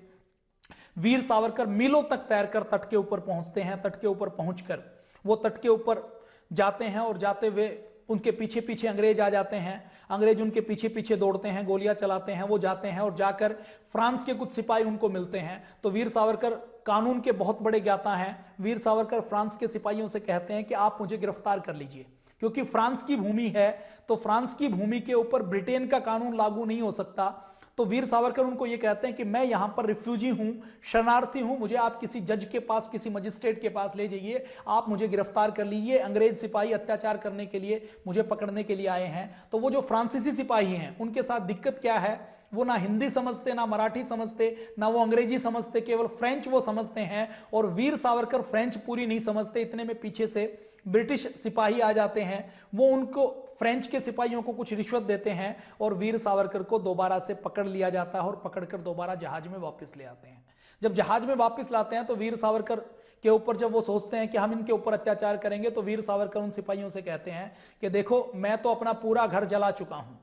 वीर सावरकर मीलों तक तैरकर तट के ऊपर पहुंचते हैं। तट के ऊपर पहुंचकर वो तट के ऊपर जाते हैं और जाते हुए उनके पीछे पीछे अंग्रेज आ जाते हैं। अंग्रेज उनके पीछे पीछे दौड़ते हैं, गोलियां चलाते हैं। वो जाते हैं और जाकर फ्रांस के कुछ सिपाही उनको मिलते हैं। तो वीर सावरकर कानून के बहुत बड़े ज्ञाता हैं। वीर सावरकर फ्रांस के सिपाहियों से कहते हैं कि आप मुझे गिरफ्तार कर लीजिए, क्योंकि फ्रांस की भूमि है, तो फ्रांस की भूमि के ऊपर ब्रिटेन का कानून लागू नहीं हो सकता। तो वीर सावरकर उनको ये कहते हैं कि मैं यहां पर रिफ्यूजी हूं, शरणार्थी हूं, मुझे आप किसी जज के पास, किसी मजिस्ट्रेट के पास ले जाइए, आप मुझे गिरफ्तार कर लीजिए। अंग्रेज सिपाही अत्याचार करने के लिए, मुझे पकड़ने के लिए आए हैं। तो वो जो फ्रांसीसी सिपाही हैं, उनके साथ दिक्कत क्या है, वो ना हिंदी समझते, ना मराठी समझते, ना वो अंग्रेजी समझते, केवल फ्रेंच वो समझते हैं। और वीर सावरकर फ्रेंच पूरी नहीं समझते। इतने में पीछे से ब्रिटिश सिपाही आ जाते हैं। वो उनको, फ्रेंच के सिपाहियों को कुछ रिश्वत देते हैं और वीर सावरकर को दोबारा से पकड़ लिया जाता है और पकड़कर दोबारा जहाज में वापस ले आते हैं। जब जहाज में वापस लाते हैं तो वीर सावरकर के ऊपर जब वो सोचते हैं कि हम इनके ऊपर अत्याचार करेंगे, तो वीर सावरकर उन सिपाहियों से कहते हैं कि देखो, मैं तो अपना पूरा घर जला चुका हूं,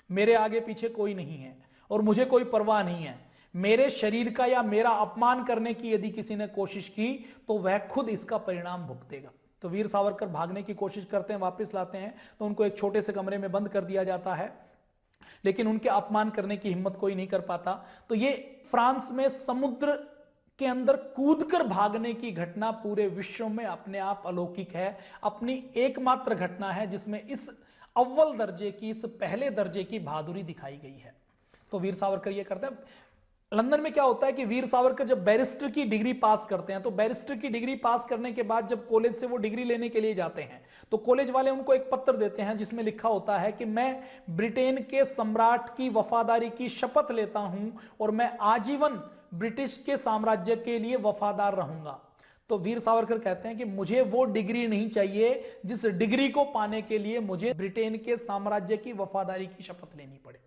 मेरे आगे पीछे कोई नहीं है और मुझे कोई परवाह नहीं है। मेरे शरीर का या मेरा अपमान करने की यदि किसी ने कोशिश की तो वह खुद इसका परिणाम भुगतेगा। तो वीर सावरकर भागने की कोशिश करते हैं, वापस लाते हैं तो उनको एक छोटे से कमरे में बंद कर दिया जाता है, लेकिन उनके अपमान करने की हिम्मत कोई नहीं कर पाता। तो ये फ्रांस में समुद्र के अंदर कूदकर भागने की घटना पूरे विश्व में अपने आप अलौकिक है, अपनी एकमात्र घटना है जिसमें इस अव्वल दर्जे की, इस पहले दर्जे की बहादुरी दिखाई गई है। तो वीर सावरकर ये करते हैं। लंदन में क्या होता है कि वीर सावरकर जब बैरिस्टर की डिग्री पास करते हैं, तो बैरिस्टर की डिग्री पास करने के बाद जब कॉलेज से वो डिग्री लेने के लिए जाते हैं, तो कॉलेज वाले उनको एक पत्र देते हैं जिसमें लिखा होता है कि मैं ब्रिटेन के सम्राट की वफादारी की शपथ लेता हूं और मैं आजीवन ब्रिटिश के साम्राज्य के लिए वफादार रहूंगा। तो वीर सावरकर कहते हैं कि मुझे वो डिग्री नहीं चाहिए जिस डिग्री को पाने के लिए मुझे ब्रिटेन के साम्राज्य की वफादारी की शपथ लेनी पड़े।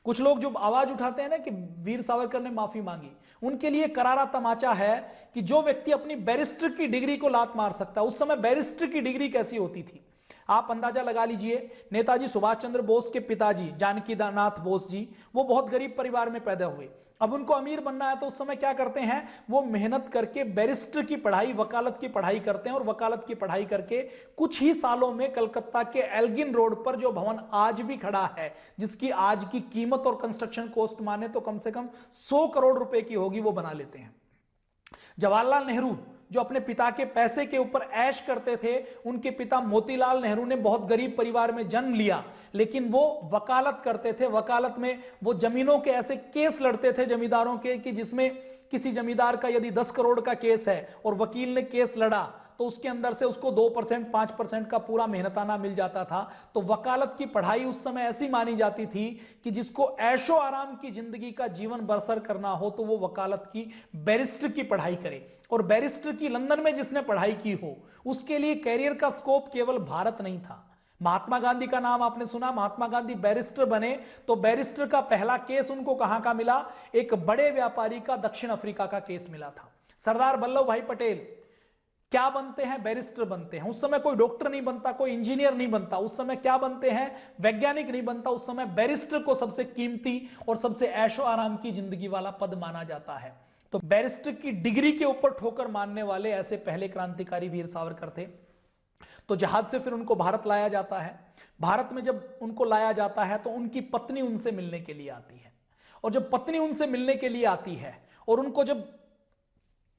कुछ लोग जो आवाज उठाते हैं ना कि वीर सावरकर ने माफी मांगी, उनके लिए करारा तमाचा है कि जो व्यक्ति अपनी बैरिस्टर की डिग्री को लात मार सकता है, उस समय बैरिस्टर की डिग्री कैसी होती थी आप अंदाजा लगा लीजिए। नेताजी सुभाष चंद्र बोस के पिताजी जानकी नाथ बोस जी, वो बहुत गरीब परिवार में पैदा हुए। अब उनको अमीर बनना है तो उस समय क्या करते हैं, वो मेहनत करके बैरिस्टर की पढ़ाई, वकालत की पढ़ाई करते हैं और वकालत की पढ़ाई करके कुछ ही सालों में कलकत्ता के एल्गिन रोड पर जो भवन आज भी खड़ा है, जिसकी आज की कीमत और कंस्ट्रक्शन कॉस्ट माने तो कम से कम 100 करोड़ रुपए की होगी, वो बना लेते हैं। जवाहरलाल नेहरू जो अपने पिता के पैसे के ऊपर ऐश करते थे, उनके पिता मोतीलाल नेहरू ने बहुत गरीब परिवार में जन्म लिया, लेकिन वो वकालत करते थे। वकालत में वो जमीनों के ऐसे केस लड़ते थे जमींदारों के, कि जिसमें किसी जमींदार का यदि 10 करोड़ का केस है और वकील ने केस लड़ा तो उसके अंदर से उसको 2%, 5% का पूरा मेहनताना मिल जाता था। तो वकालत की पढ़ाई उस समय ऐसी मानी जाती थी कि जिसको ऐशो आराम की जिंदगी का जीवन बसर करना हो तो वो वकालत की, बैरिस्टर की पढ़ाई करे। और बैरिस्टर की लंदन में जिसने पढ़ाई की हो उसके लिए कैरियर का स्कोप केवल भारत नहीं था। महात्मा गांधी का नाम आपने सुना, महात्मा गांधी बैरिस्टर बने तो बैरिस्टर का पहला केस उनको कहां का मिला, एक बड़े व्यापारी का दक्षिण अफ्रीका का केस मिला था। सरदार वल्लभ भाई पटेल क्या बनते हैं, बैरिस्टर बनते हैं। उस समय कोई डॉक्टर नहीं बनता, कोई इंजीनियर नहीं बनता, उस समय क्या बनते हैं, वैज्ञानिक नहीं बनता, उस समय बैरिस्टर को सबसे कीमती और सबसे ऐशो आराम की जिंदगी वाला पद माना जाता है। तो बैरिस्टर की डिग्री के ऊपर ठोकर मारने वाले ऐसे पहले क्रांतिकारी वीर सावरकर थे। तो जहाज से फिर उनको भारत लाया जाता है। भारत में जब उनको लाया जाता है तो उनकी पत्नी उनसे मिलने के लिए आती है, और जब पत्नी उनसे मिलने के लिए आती है और उनको जब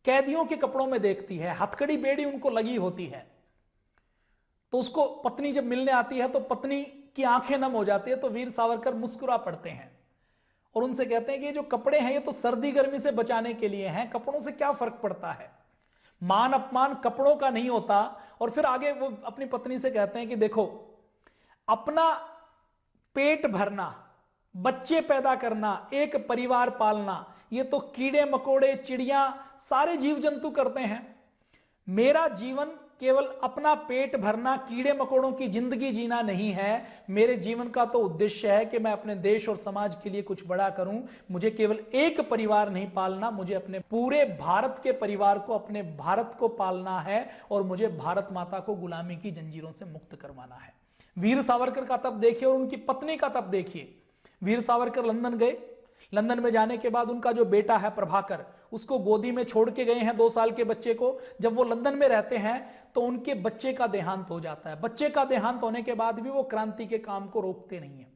कैदियों के कपड़ों में देखती है, हथकड़ी बेड़ी उनको लगी होती है, तो उसको पत्नी जब मिलने आती है तो पत्नी की आंखें नम हो जाती है। तो वीर सावरकर मुस्कुरा पड़ते हैं और उनसे कहते हैं कि ये जो कपड़े हैं ये तो सर्दी गर्मी से बचाने के लिए हैं, कपड़ों से क्या फर्क पड़ता है, मान अपमान कपड़ों का नहीं होता। और फिर आगे वो अपनी पत्नी से कहते हैं कि देखो, अपना पेट भरना, बच्चे पैदा करना, एक परिवार पालना, ये तो कीड़े मकोड़े चिड़िया सारे जीव जंतु करते हैं। मेरा जीवन केवल अपना पेट भरना, कीड़े मकोड़ों की जिंदगी जीना नहीं है। मेरे जीवन का तो उद्देश्य है कि मैं अपने देश और समाज के लिए कुछ बड़ा करूं। मुझे केवल एक परिवार नहीं पालना, मुझे अपने पूरे भारत के परिवार को, अपने भारत को पालना है, और मुझे भारत माता को गुलामी की जंजीरों से मुक्त करवाना है। वीर सावरकर का तब देखिए और उनकी पत्नी का तब देखिए। वीर सावरकर लंदन गए। लंदन में जाने के बाद उनका जो बेटा है प्रभाकर, उसको गोदी में छोड़ के गए हैं 2 साल के बच्चे को। जब वो लंदन में रहते हैं तो उनके बच्चे का देहांत हो जाता है। बच्चे का देहांत होने के बाद भी वो क्रांति के काम को रोकते नहीं है।